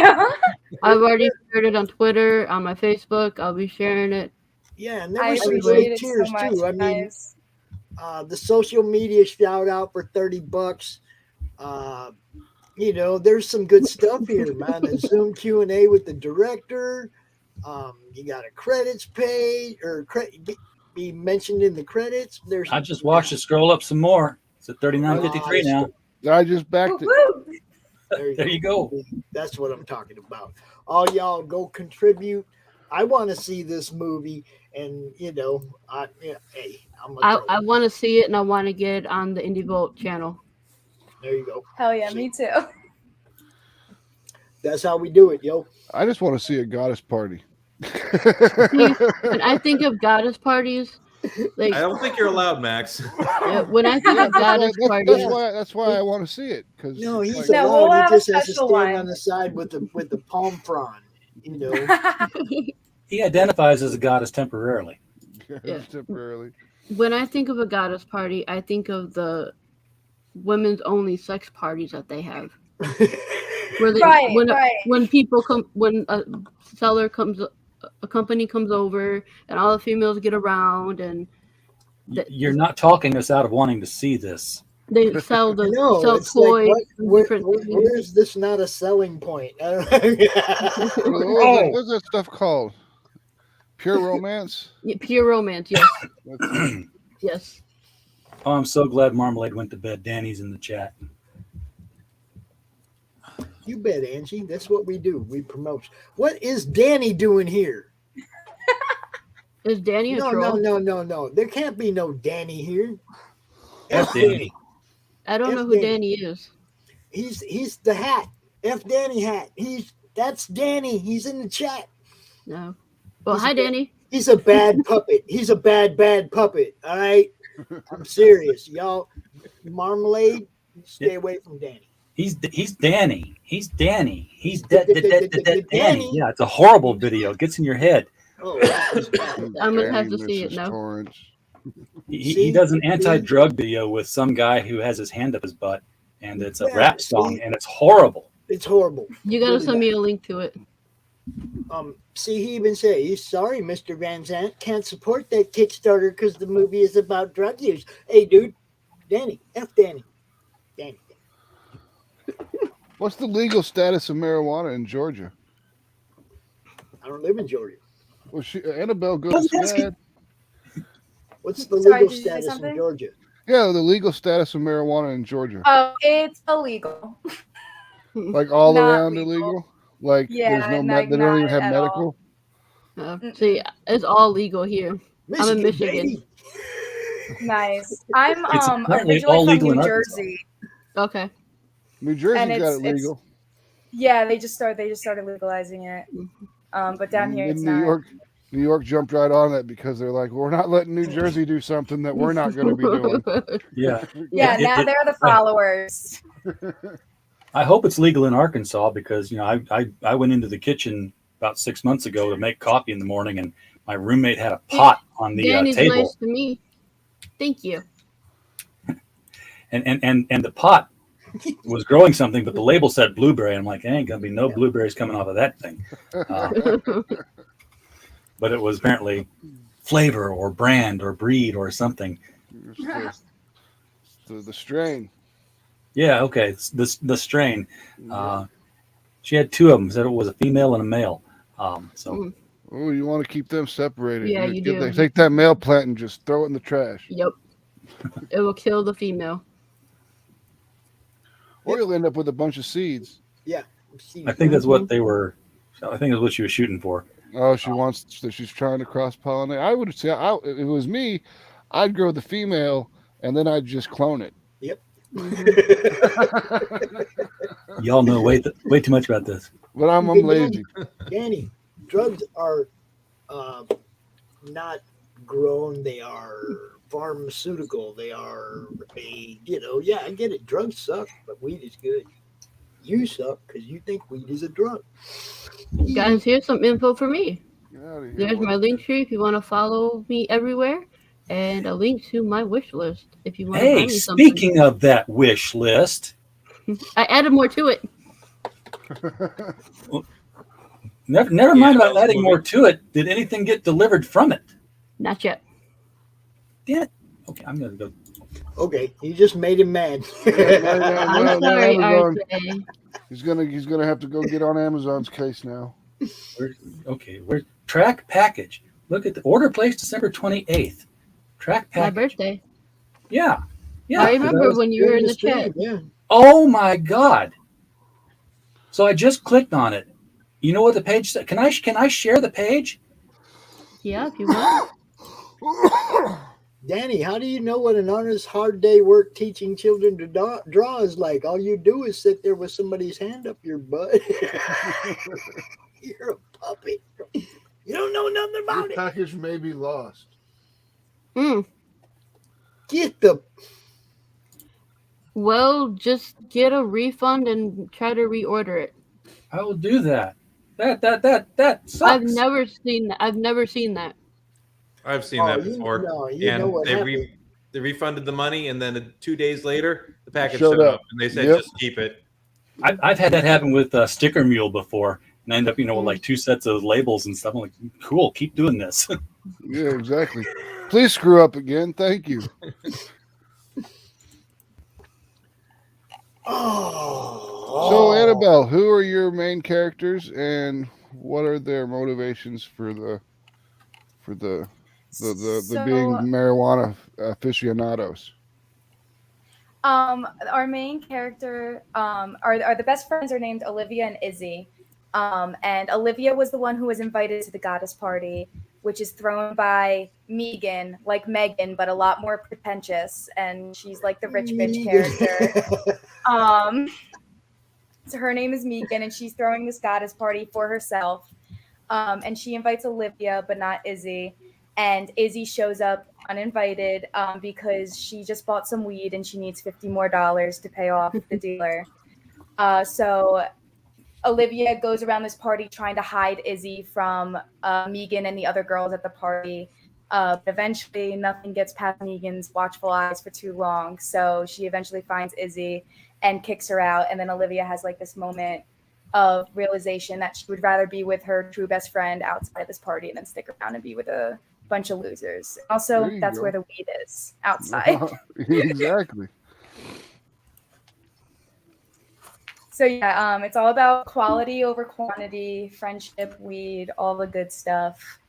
I've already shared it on Twitter, on my Facebook. I'll be sharing it. Yeah, and there I were some appreciate great it so tiers much, too. I mean, guys. the social media shout out for $30. There's some good stuff here, man. A Zoom Q&A with the director. You got a credits page or be mentioned in the credits. There's I just watched it scroll up some more. It's at 39.53 now. I just backed it. There you go. That's what I'm talking about. All y'all go contribute. I want to see this movie, and hey, I want to see it, and I want to get it on the Indie Vault channel. There you go. Hell yeah, me too. That's how we do it, yo. I just want to see a goddess party. See, when I think of goddess parties, like I don't think you're allowed, Max. Yeah, when I think of goddess parties, that's why I want to see it. Because no, he's No, allowed. we'll He have a just has to special stand one. on the side with the palm frond. He identifies as a goddess temporarily. Yeah. Temporarily. When I think of a goddess party, I think of the women's only sex parties that they have. Where they, Right, when, right. when people come, when a seller comes, a company comes over, and all the females get around, and You're not talking us out of wanting to see this. they sell the No, sell it's like, toys, what, and different things. where is this not a selling point? What's that stuff called? Pure romance? Yeah, pure romance, yes. Yes. Oh, I'm so glad Marmalade went to bed. Danny's in the chat. You bet, Angie. That's what we do. We promote. What is Danny doing here? Is Danny a troll? No. There can't be no Danny here. F Danny. I don't know who Danny is. He's the hat. F Danny hat. That's Danny. He's in the chat. No. Well, hi, Danny. He's a bad puppet. He's a bad puppet. All right. I'm serious, y'all. Marmalade, stay away from Danny. He's Danny. He's Danny. He's Danny. Yeah, it's a horrible video. It gets in your head. Oh, I'm gonna have to see it now. He does an anti-drug video with some guy who has his hand up his butt, and it's a rap song, and it's horrible. It's horrible. You gotta send me a link to it. See, he even said, he's sorry, Mr. Van Zandt, can't support that Kickstarter because the movie is about drug use. Hey, dude, Danny, F Danny. Danny. What's the legal status of marijuana in Georgia? I don't live in Georgia. Well, Annabelle goes to bed. What's the Sorry, legal did you say status in something? Georgia? Yeah, the legal status of marijuana in Georgia. Oh, it's illegal. Like all Not around legal. illegal? Like Yeah, there's no like they don't even not have at medical? See, it's all legal here. I'm in Michigan. Nice. I'm It's apparently originally all from legal in New Arkansas. Jersey. Okay. New Jersey And got it legal. Yeah, they just started legalizing it. But down here it's not. New York jumped right on that because they're like, we're not letting New Jersey do something that we're not going to be doing. Yeah. Yeah, now they're the followers. I hope it's legal in Arkansas because I went into the kitchen about 6 months ago to make coffee in the morning, and my roommate had a pot on the Danny's table, nice to me. Thank you. and the pot was growing something, but the label said blueberry. I'm like, ain't gonna be no blueberries coming off of that thing. But it was apparently flavor or brand or breed or something. The strain. Yeah, okay. The strain. She had two of them. Said it was a female and a male. So. Oh, you want to keep them separated. Yeah, you do. Take that male plant and just throw it in the trash. Yep. It will kill the female. Or you'll end up with a bunch of seeds. Yeah. I think that's what they were. I think that's what she was shooting for. Oh, she's trying to cross pollinate. I would say, if it was me, I'd grow the female and then I'd just clone it. Yep. Y'all know way too much about this. But I'm lazy. Danny, drugs are not grown. They are pharmaceutical. They are yeah, I get it. Drugs suck, but weed is good. You suck because you think weed is a drug. Guys, here's some info for me. Get out of here. There's my link tree if you want to follow me everywhere, and a link to my wish list if you want to buy Hey, me something. speaking of that wish list, I added more to it. never mind about adding more to it. Did anything get delivered from it? Not yet. Damn it. Okay, I'm gonna go. Okay, you just made him mad. I'm sorry, RJ. He's gonna have to go get on Amazon's case now. We're track package. Look at the order placed December 28th. Track package. My birthday. Yeah. Yeah. I remember when you were in the chat. Yeah. Oh my God. So I just clicked on it. You know what the page said? Can I share the page? Yeah, if you want. Danny, how do you know what an honest, hard day work teaching children to draw is like? All you do is sit there with somebody's hand up your butt. You're a puppet. You don't know nothing about Your it. package may be lost. Get the. Well, just get a refund and try to reorder it. I will do that. That sucks. I've never seen that. I've seen that before. You know what happened. They refunded the money, and then 2 days later, the package Showed showed up. up, and they said, Yep. "Just keep it." I've had that happen with Sticker Mule before, and I end up, with like 2 sets of labels and stuff. I'm like, cool, keep doing this. Yeah, exactly. Please screw up again. Thank you. So, Annabelle, who are your main characters, and what are their motivations for the being marijuana aficionados? Our main character, are the best friends are named Olivia and Izzy. And Olivia was the one who was invited to the goddess party, which is thrown by Megan, like Megan, but a lot more pretentious. And she's like the rich bitch character. So her name is Megan, and she's throwing this goddess party for herself. And she invites Olivia, but not Izzy. And Izzy shows up uninvited because she just bought some weed and she needs $50 more to pay off the dealer. So Olivia goes around this party trying to hide Izzy from Megan and the other girls at the party. But eventually, nothing gets past Megan's watchful eyes for too long. So she eventually finds Izzy and kicks her out. And then Olivia has like this moment of realization that she would rather be with her true best friend outside of this party than stick around and be with a bunch of losers. Also, that's where the weed is, outside. Exactly. So yeah, it's all about quality over quantity, friendship, weed, all the good stuff.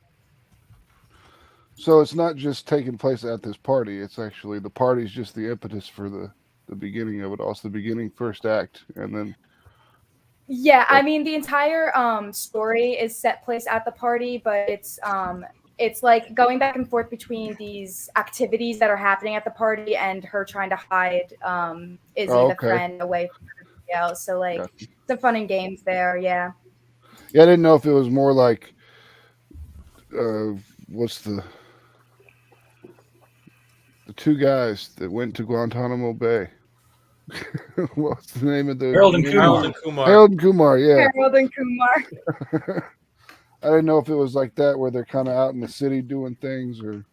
So it's not just taking place at this party. It's actually the party's just the impetus for the beginning of it. Also, the beginning, first act, and then. Yeah, I mean the entire story is set place at the party, but it's like going back and forth between these activities that are happening at the party and her trying to hide Izzy, the friend, away from everybody else. So like some fun and games there, yeah. Yeah, I didn't know if it was more like what's the two guys that went to Guantanamo Bay. What's the name of the Harold and Kumar. Harold and Kumar, yeah. Harold and Kumar. I didn't know if it was like that where they're kind of out in the city doing things, or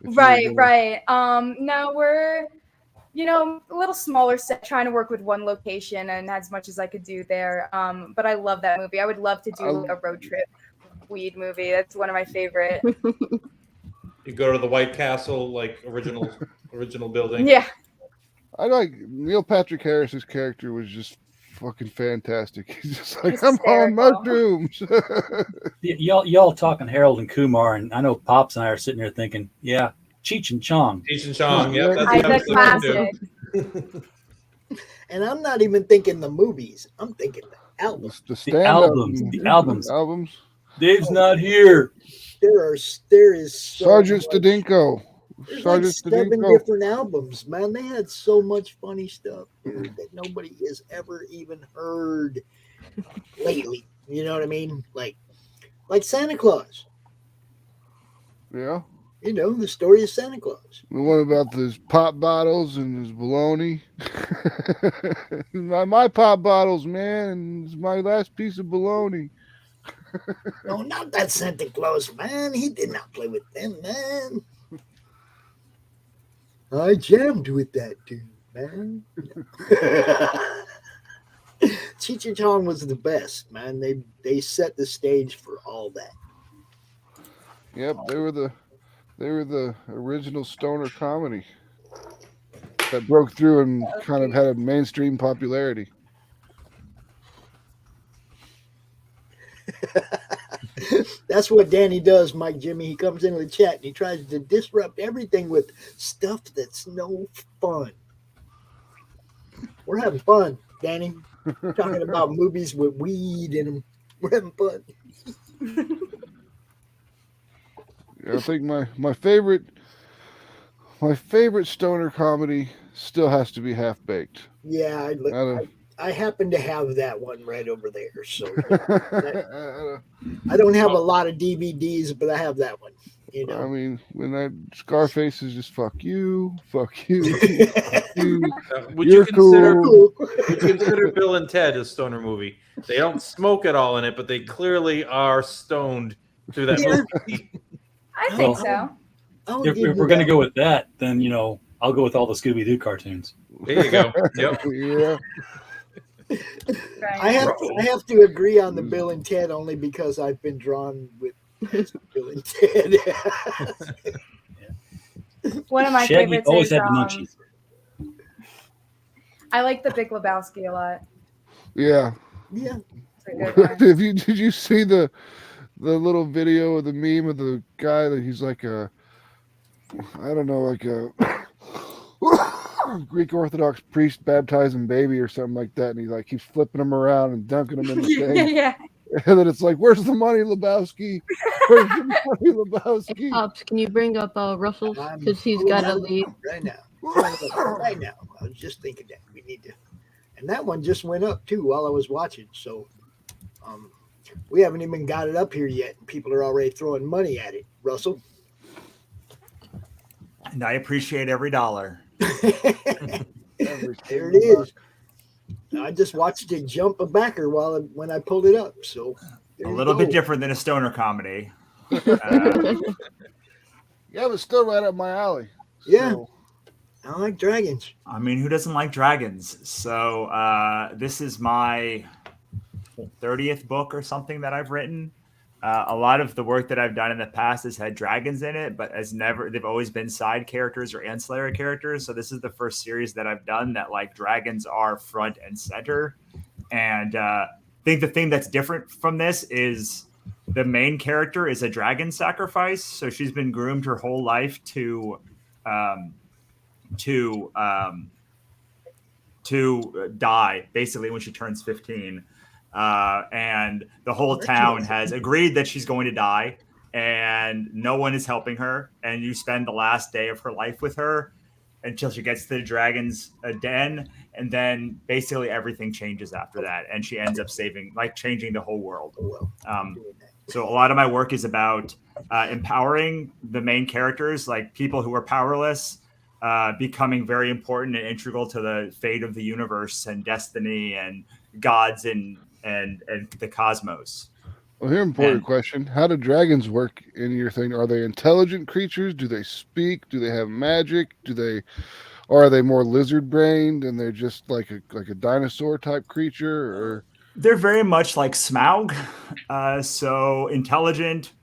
Right. No, we're a little smaller set, trying to work with one location, and as much as I could do there. But I love that movie. I would love to do a road trip weed movie. That's one of my favorite. You go to the White Castle, like original building. Yeah. I like Neil Patrick Harris's character was just fucking fantastic. He's just like, It's I'm on hysterical. mushrooms. y'all talking Harold and Kumar, and I know Pops and I are sitting here thinking, yeah, Cheech and Chong. Cheech and Chong, yeah, that's what I was classic. And I'm not even thinking the movies. I'm thinking the albums. The albums. Dave's not here. There is so Sergeant much. Stadinko. There's Sergeant like 7 Stadinko. different albums, man. They had so much funny stuff, dude, that nobody has ever even heard lately. You know what I mean? Like Santa Claus. Yeah. You know, the story of Santa Claus. The one about his pop bottles and his bologna. my pop bottles, man. It's my last piece of bologna. No, not that Santa Claus, man. He did not play with them, man. I jammed with that dude, man. Cheech and Chong was the best, man. They set the stage for all that. Yep, they were the They were the original stoner comedy that broke through and kind of had a mainstream popularity. That's what Danny does, Mike Jimmy. He comes into the chat and he tries to disrupt everything with stuff that's no fun. We're having fun, Danny. Talking about movies with weed in them. We're having fun. I think my favorite stoner comedy still has to be Half Baked. Yeah, I happen to have that one right over there. So I don't have a lot of DVDs, but I have that one. You know, I mean, when that Scarface is just fuck you, fuck you. Would You're you consider cool. would you consider Bill and Ted a stoner movie? They don't smoke at all in it, but they clearly are stoned through that movie. I think so. If we're going to go with that, then I'll go with all the Scooby Doo cartoons. There you go. Yep. Yeah. I have to agree on the Bill and Ted only because I've been drawn with Bill and Ted. One of my Shaggy favorites always is had the munchies. I like the Big Lebowski a lot. Yeah. Yeah. It's a good one. Did you see the little video of the meme of the guy that he's like a Greek Orthodox priest baptizing baby or something like that, and he like keeps flipping them around and dunking them in the thing. Yeah. And then it's like, where's the money, Lebowski? Where's the money, Lebowski? Pops, can you bring up Russell? Because he's got to leave. Right now. Right now. I was just thinking that we need to. And that one just went up too while I was watching. So we haven't even got it up here yet. And people are already throwing money at it. Russell? And I appreciate every dollar. There it is. I just watched it jump a backer when I pulled it up. So a little bit different than a stoner comedy. Yeah, but still right up my alley. Yeah. I like dragons. I mean, who doesn't like dragons? So this is my 30th book or something that I've written. A lot of the work that I've done in the past has had dragons in it, but they've always been side characters or ancillary characters. So this is the first series that I've done that like dragons are front and center. And I think the thing that's different from this is the main character is a dragon sacrifice. So she's been groomed her whole life to die basically when she turns 15. And the whole town has agreed that she's going to die and no one is helping her. And you spend the last day of her life with her until she gets to the dragon's den. And then basically everything changes after that. And she ends up changing the whole world. So a lot of my work is about empowering the main characters, like people who are powerless, becoming very important and integral to the fate of the universe and destiny and gods and the cosmos. Well, here's an important question. How do dragons work in your thing? Are they intelligent creatures? Do they speak? Do they have magic? Or are they more lizard brained and they're just like a dinosaur type creature? Or they're very much like Smaug. So intelligent,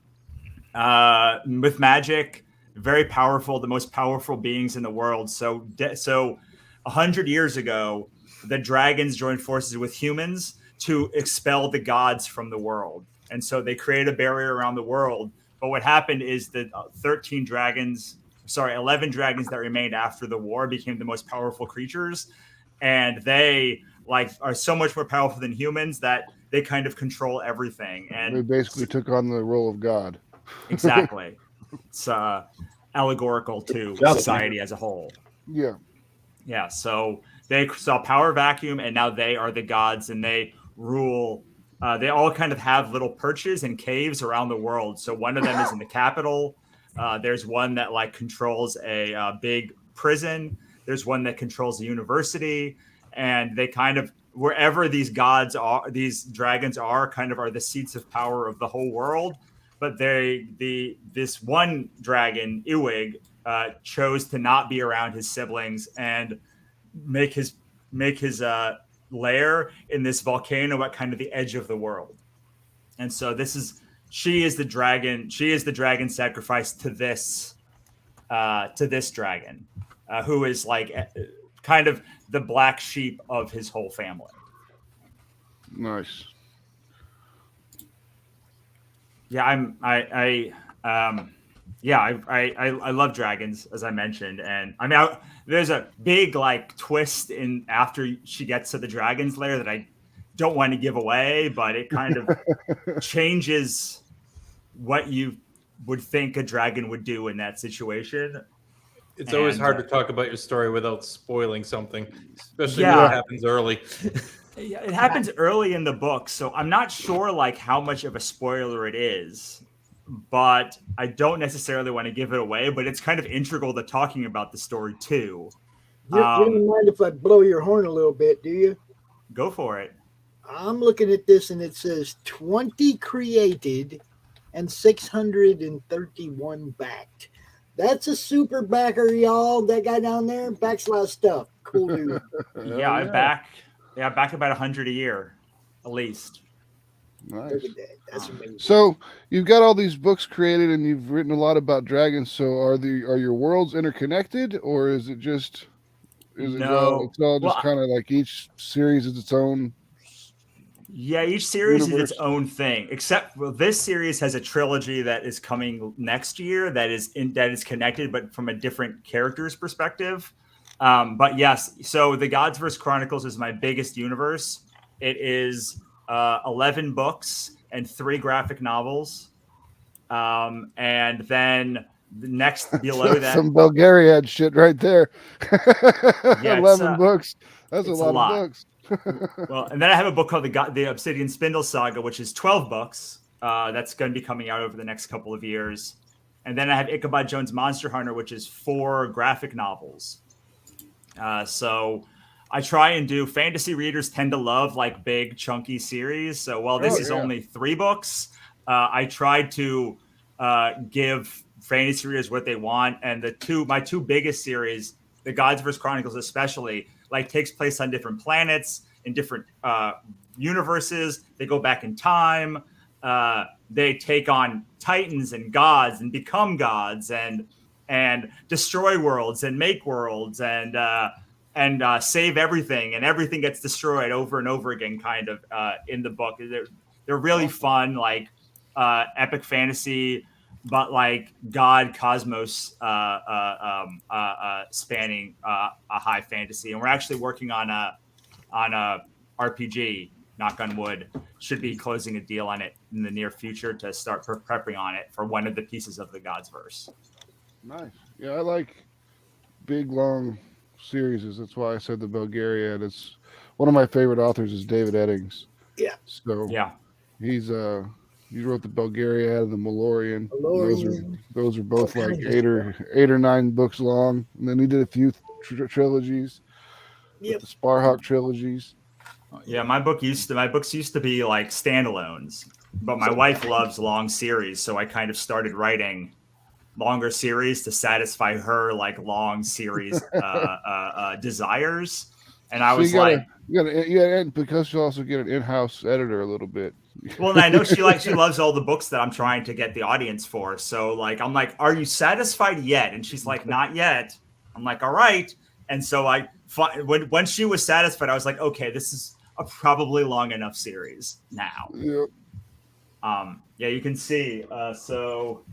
with magic, very powerful, the most powerful beings in the world. So 100 years ago, the dragons joined forces with humans to expel the gods from the world. And so they created a barrier around the world. But what happened is that 11 dragons that remained after the war became the most powerful creatures. And they are so much more powerful than humans that they kind of control everything. And they basically took on the role of God. Exactly. It's allegorical to society as a whole. Yeah. Yeah. So they saw power vacuum and now they are the gods and they rule. They all kind of have little perches and caves around the world. So one of them is in the capital. There's one that controls a big prison. There's one that controls a university. And they kind of, wherever these gods are, these dragons are the seats of power of the whole world. But this one dragon, Ewig, chose to not be around his siblings and make his lair in this volcano at kind of the edge of the world. And so she is the dragon sacrifice to this to this dragon, who is like kind of the black sheep of his whole family. Nice. Yeah, I love dragons, as I mentioned, and I mean, there's a big like twist in after she gets to the dragon's lair that I don't want to give away, but it kind of changes what you would think a dragon would do in that situation. It's always hard to talk about your story without spoiling something, especially Yeah. when it happens early. Yeah, it happens early in the book, so I'm not sure like how much of a spoiler it is, but I don't necessarily want to give it away. But it's kind of integral to talking about the story too. You don't mind if I blow your horn a little bit, do you? Go for it. I'm looking at this and it says 20 created and 631 backed. That's a super backer, y'all. That guy down there backs a lot of stuff. Cool dude. Yeah, I back about 100 a year, at least. Nice. Look at that. That's amazing. So you've got all these books created, and you've written a lot about dragons. So are your worlds interconnected, or is it just? It's all just kind of like each series is its own. Yeah, each series universe. is its own thing. Except this series has a trilogy that is coming next year that is connected, but from a different character's perspective. But yes, so the Godsverse Chronicles is my biggest universe. It is 11 books and 3 graphic novels, and then the next below that, some Bulgarian shit right there. Yeah, 11 books. That's a it's lot of books. Well, and then I have a book called the Obsidian Spindle Saga, which is 12 books. That's going to be coming out over the next couple of years. And then I have Ichabod Jones Monster Hunter, which is 4 graphic novels. So I try and do fantasy readers tend to love like big chunky series. So while this is only 3 books, I try to give fantasy readers what they want. And my two biggest series, the Godsverse Chronicles especially, like takes place on different planets in different universes. They go back in time. They take on titans and gods and become gods and destroy worlds and make worlds and save everything, and everything gets destroyed over and over again. Kind of in the book, they're really fun, like epic fantasy, but like God cosmos spanning a high fantasy. And we're actually working on a RPG. Knock on wood. Should be closing a deal on it in the near future to start prepping on it for one of the pieces of the Godsverse. Nice. Yeah, I like big long series. That's why I said the Bulgarian. It's one of my favorite authors is David Eddings. Yeah. So yeah, he wrote the Bulgarian and the Malorian. Those are both like 8 or 9 books long. And then he did a few trilogies. Yep. The Sparhawk trilogies. Yeah, my books used to be like standalones, but my wife loves long series, so I kind of started writing longer series to satisfy her like long series desires. And I was because you also get an in-house editor a little bit. Well, and I know she loves all the books that I'm trying to get the audience for. So like, I'm like, are you satisfied yet? And she's like, not yet. I'm like, all right. And so when she was satisfied, I was like, okay, this is a probably long enough series now. Yep. Yeah, you can see. So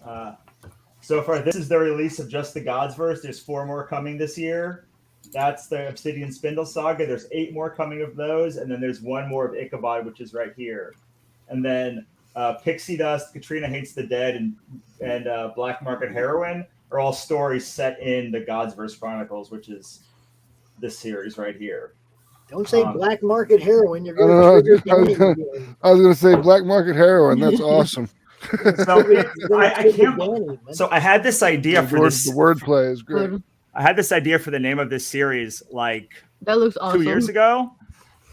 far, this is the release of just the Godsverse. There's 4 more coming this year. That's the Obsidian Spindle Saga. There's 8 more coming of those, and then there's 1 more of Ichabod, which is right here. And then Pixie Dust, Katrina Hates the Dead, and Black Market Heroine are all stories set in the Godsverse Chronicles, which is this series right here. Don't say Black Market Heroine. You're going I was going to say Black Market Heroine. That's awesome. So I had this idea for this. The wordplay is great. I had this idea for the name of this series like that looks awesome. 2 years ago,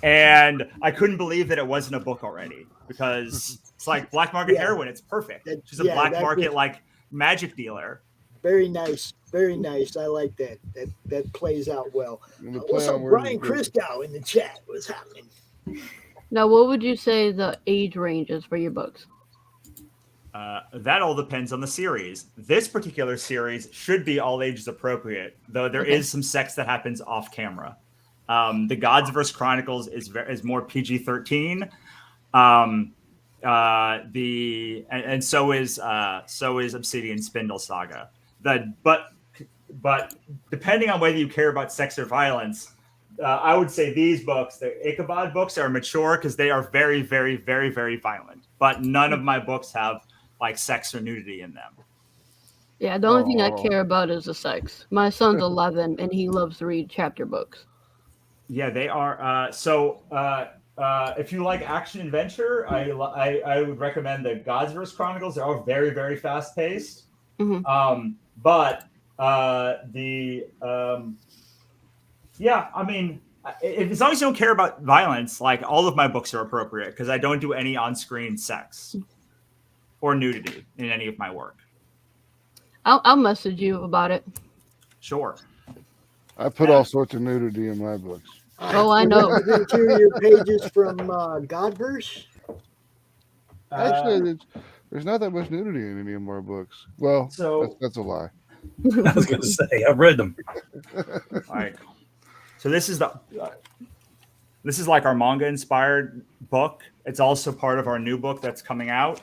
and I couldn't believe that it wasn't a book already because it's like Black Market Heroine. It's perfect. She's a black market like magic dealer. Very nice. Very nice. I like that. That plays out well. What's up, Brian Christow in the chat? What's happening? Now, what would you say the age range is for your books? That all depends on the series. This particular series should be all ages appropriate, though there is some sex that happens off camera. The Godsverse Chronicles is more PG-13. And so is Obsidian Spindle Saga. But depending on whether you care about sex or violence, I would say these books, the Ichabod books, are mature because they are very, very, very, very violent. But none of my books have like sex or nudity in them. Yeah, the only thing I care about is the sex. My son's 11 and he loves to read chapter books. Yeah, they are. If you like action adventure, I would recommend the Godsverse Chronicles. They're all very, very fast paced. Mm-hmm. I mean, as long as you don't care about violence, like all of my books are appropriate because I don't do any on-screen sex or nudity in any of my work. I'll message you about it. Sure. I put all sorts of nudity in my books. Oh, I know. Interior pages from Godverse. Actually, there's not that much nudity in any of my books. Well, that's a lie. I was going to say I've read them. All right. So this is like our manga inspired book. It's also part of our new book that's coming out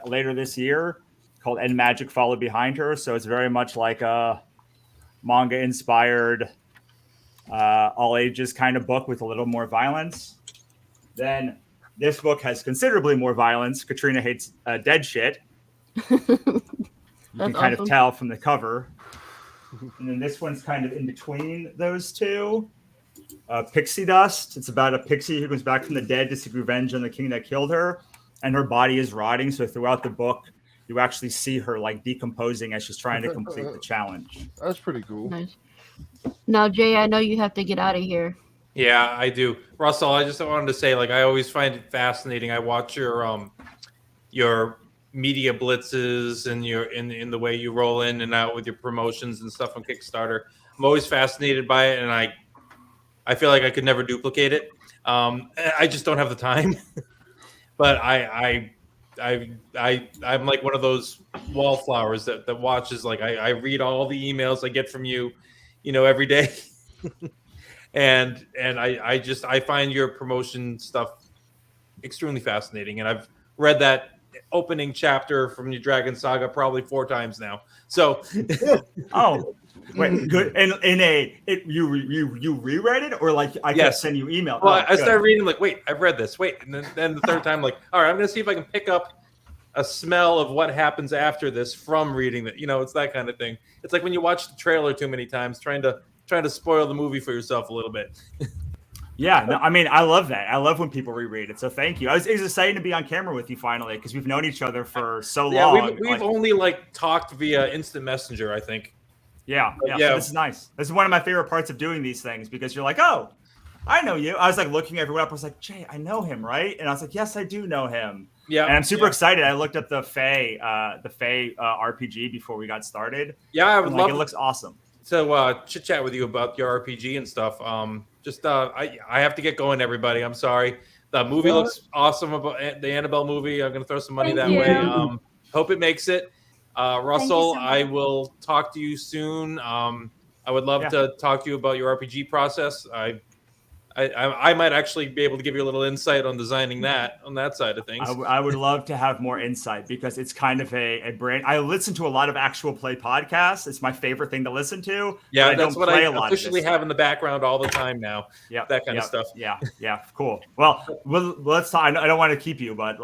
later this year called "And Magic Followed Behind Her." So it's very much like a manga inspired all ages kind of book with a little more violence. Then this book has considerably more violence. Katrina hates dead shit. You can kind of tell from the cover. And then this one's kind of in between those two. Pixie Dust. It's about a pixie who comes back from the dead to seek revenge on the king that killed her. And her body is rotting. So throughout the book, you actually see her like decomposing as she's trying to complete the challenge. That's pretty cool. Nice. Now, Jay, I know you have to get out of here. Yeah, I do. Russell, I just wanted to say, like, I always find it fascinating. I watch your media blitzes and your in the way you roll in and out with your promotions and stuff on Kickstarter. I'm always fascinated by it, and I feel like I could never duplicate it. I just don't have the time. But I'm like one of those wallflowers that watches. Like I read all the emails I get from you, every day. and I find your promotion stuff extremely fascinating, and I've read that opening chapter from your Dragon Saga probably 4 times now. So, oh, wait, good. And you reread it, or like I kept sending you email? Well, I started reading like, wait, I've read this. Wait, and then the third time, like, all right, I'm gonna see if I can pick up a smell of what happens after this from reading that. It's that kind of thing. It's like when you watch the trailer too many times, trying to spoil the movie for yourself a little bit. Yeah, no, I mean, I love that. I love when people reread it. So thank you. It was exciting to be on camera with you finally because we've known each other for so long. Yeah, we've only talked via instant messenger, I think. Yeah. So this is nice. This is one of my favorite parts of doing these things because you're like, oh, I know you. I was like looking everyone up. I was like, Jay, I know him, right? And I was like, yes, I do know him. Yeah. And I'm super excited. I looked up the Fae RPG before we got started. Yeah, I would love it. Looks awesome. So chit chat with you about your RPG and stuff. I have to get going, everybody. I'm sorry. The movie looks awesome. About the Annabelle movie. I'm going to throw some money that way. Hope it makes it. Russell, I will talk to you soon. I would love to talk to you about your RPG process. I might actually be able to give you a little insight on designing that on that side of things. I would love to have more insight because it's kind of a brand. I listen to a lot of actual play podcasts. It's my favorite thing to listen to. Yeah, that's what I officially have in the background all the time now. Yeah, that kind of stuff. Yeah, cool. Well, let's talk. I don't want to keep you, but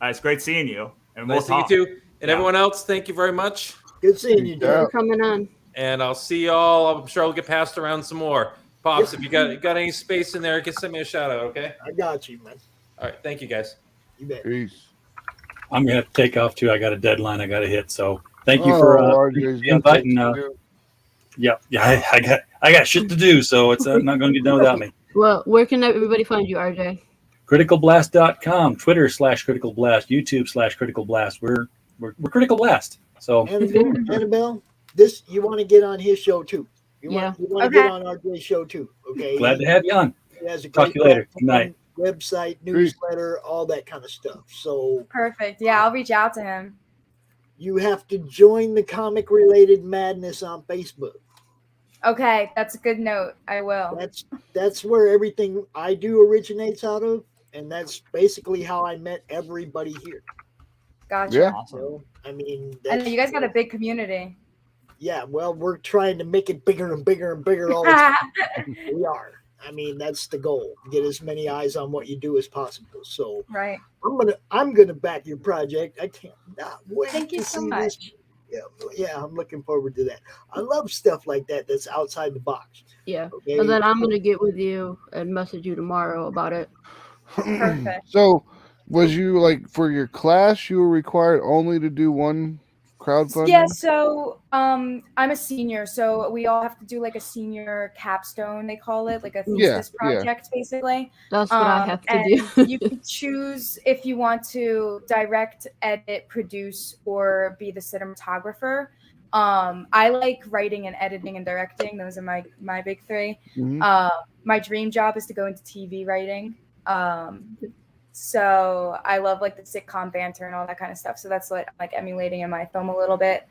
it's great seeing you. And nice to see you too. And everyone else, thank you very much. Good seeing you, Joe. For coming on. And I'll see y'all. I'm sure I'll get passed around some more. Pops, if you got any space in there, just send me a shout out, okay? I got you, man. All right, thank you guys. You bet. Peace. I'm gonna have to take off too. I got a deadline I got to hit. So thank you for inviting. I got shit to do, so it's not going to get done without me. Well, where can everybody find you, RJ? CriticalBlast.com, Twitter /Critical Blast, YouTube /Critical Blast. We're Critical Blast. So Annabelle, you want to get on his show too. You want to get on RJ's show too, okay? Glad to have you on. He has a Talk to you later. Good night. website, newsletter, all that kind of stuff. So Perfect. Yeah, I'll reach out to him. you have to join the comic related madness on Facebook. Okay, that's a good note. I will. That's where everything I do originates out of, and that's basically how I met everybody here. Gotcha. Yeah. So, I mean, I know you guys got a big community. Yeah, well, we're trying to make it bigger and bigger and bigger all the time. We are. I mean, that's the goal. Get as many eyes on what you do as possible. So Right. I'm gonna back your project. I can't not wait Thank you to so see much. this. Yeah, I'm looking forward to that. I love stuff like that that's outside the box. Yeah. Okay. And then I'm gonna get with you and message you tomorrow about it. Perfect. So, was you like for your class? You were required only to do one crowdfunding. Yeah, so I'm a senior, so we all have to do like a senior capstone, they call it, like a thesis project, basically. That's what I have to and do. you can choose if you want to direct, edit, produce, or be the cinematographer. I like writing and editing and directing. Those are my big three. Mhm. My dream job is to go into TV writing. So I love like the sitcom banter and all that kind of stuff. So that's what I'm like emulating in my film a little bit.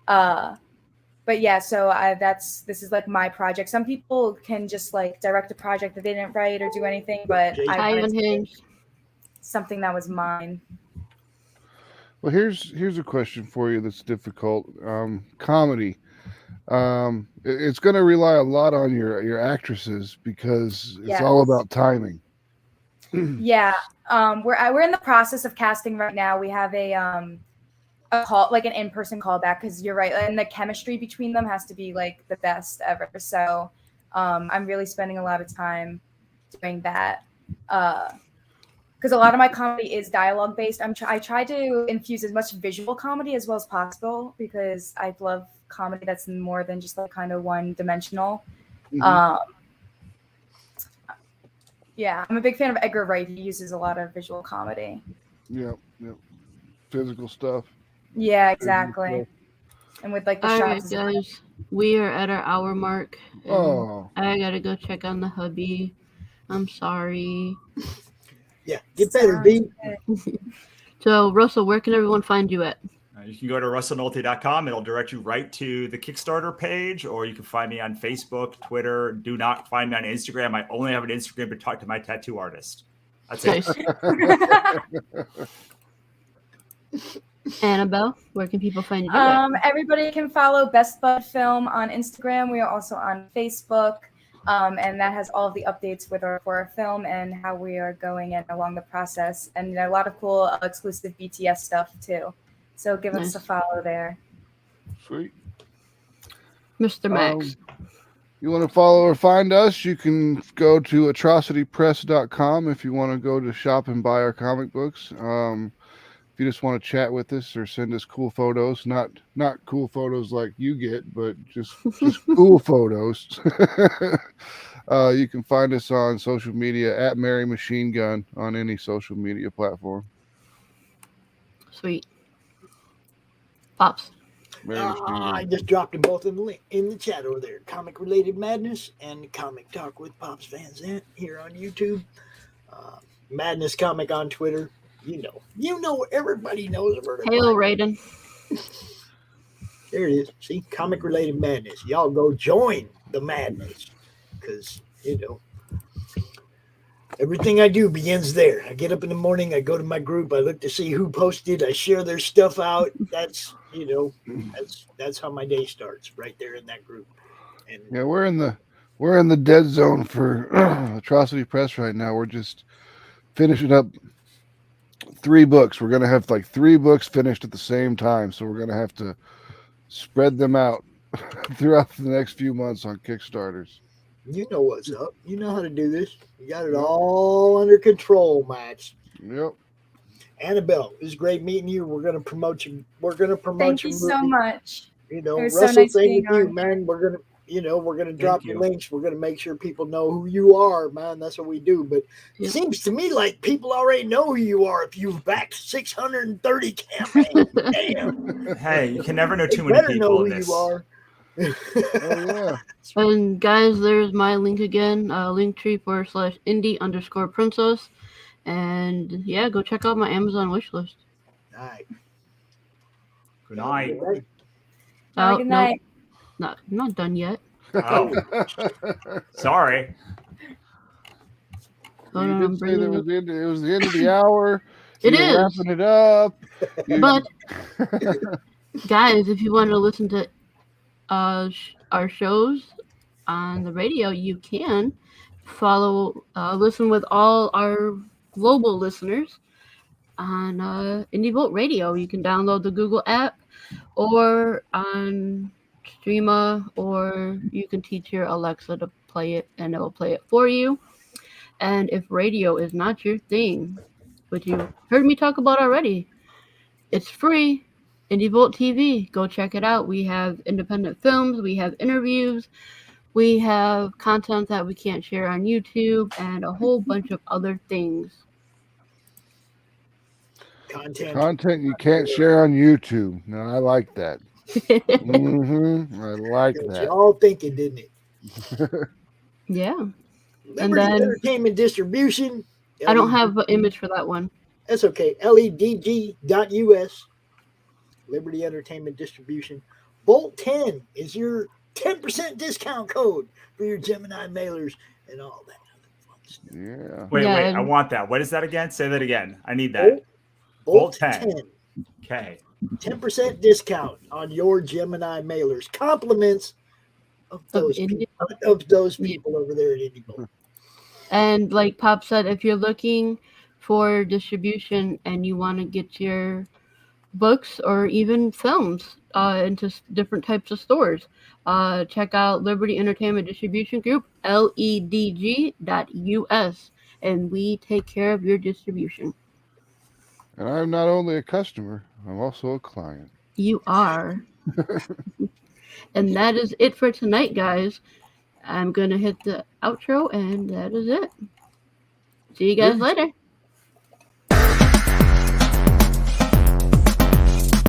But yeah, so this is like my project. Some people can just like direct a project that they didn't write or do anything, but I wanted to do something that was mine. Well, here's a question for you that's difficult. Comedy. It's going to rely a lot on your actresses because it's all about timing. Yeah, we're in the process of casting right now. We have a call, like an in-person callback, because you're right, and the chemistry between them has to be like the best ever. So I'm really spending a lot of time doing that because a lot of my comedy is dialogue based. I try to infuse as much visual comedy as well as possible because I love comedy that's more than just like kind of one dimensional. Yeah, I'm a big fan of Edgar Wright. He uses a lot of visual comedy. Yep. Physical stuff. Yeah, exactly. And with like the All right, shots. guys, we are at our hour mark. And Oh. I gotta go check on the hubby. I'm sorry. Yeah, get better, B. So, Russell, where can everyone find you at? You can go to russellnolte.com. It'll direct you right to the Kickstarter page, or you can find me on Facebook, Twitter. Do not find me on Instagram. I only have an Instagram to talk to my tattoo artist. That's it. Annabelle, where can people find you at? Everybody can follow Best Bud Film on Instagram. We are also on Facebook, and that has all of the updates for our film and how we are going and along the process, and a lot of cool exclusive BTS stuff too. So give us a follow there. Sweet. Mr. Max. You want to follow or find us, you can go to atrocitypress.com if you want to go to shop and buy our comic books. If you just want to chat with us or send us cool photos, not cool photos like you get, but just cool photos. You can find us on social media at Mary Machine Gun on any social media platform. Sweet. Pops. I just dropped them both in the chat over there. Comic Related Madness and Comic Talk with Pops Van Zant here on YouTube. Madness Comic on Twitter. You know, everybody knows about it. Hail, Raiden. There it is. See, Comic Related Madness. Y'all go join the madness because everything I do begins there. I get up in the morning, I go to my group, I look to see who posted, I share their stuff out. That's that's how my day starts, right there in that group. And yeah, we're in the dead zone for Atrocity Press right now. We're just finishing up 3 books. We're gonna have like 3 books finished at the same time, so we're gonna have to spread them out throughout the next few months on Kickstarters. you know what's up. You know how to do this. You got it all under control, Max. Yep. Annabelle, it was great meeting you. We're gonna promote you. Thank you so much. It was Russell, so nice thank being you, on. Man. We're gonna drop the links. We're gonna make sure people know who you are, man. That's what we do. But it seems to me like people already know who you are if you've backed 630 campaigns. Damn. Hey, you can never know too They many better people know in who this. you are. Oh yeah. And guys, there's my link again, linktree/indie_princess. And yeah, go check out my Amazon wishlist. All right. Good night. Have a good night. I'm not done yet. Oh. Sorry. Hold You on, did I'm say bringing that up. it was the end of the hour. It You're is. wrapping it up. But guys, if you want to listen to our shows on the radio, you can listen with all our global listeners on Indie Bolt Radio. You can download the Google app or on Streama, or you can teach your Alexa to play it and it will play it for you. And if radio is not your thing, which you heard me talk about already, it's free. Indie Bolt TV. Go check it out. We have independent films. We have interviews. We have content that we can't share on YouTube and a whole bunch of other things. Content you can't share on YouTube. No, I like that. I like Got that. you all thinking, didn't it? Yeah. Liberty And then Entertainment Distribution. I don't have an image for that one. That's okay. LEDG.us. Liberty Entertainment Distribution. Bolt 10 is your 10% discount code for your Gemini mailers and all that other fun stuff. Yeah. Wait, I want that. What is that again? Say that again. I need that. Bolt 10. Okay. 10% discount on your Gemini mailers. Compliments of those people over there at Indie Bolt. And like Pop said, if you're looking for distribution and you want to get your books or even films into different types of stores, check out Liberty Entertainment Distribution Group, LEDG.us, and we take care of your distribution. And I'm not only a customer, I'm also a client. You are. And that is it for tonight, guys. I'm going to hit the outro, and that is it. See you guys later.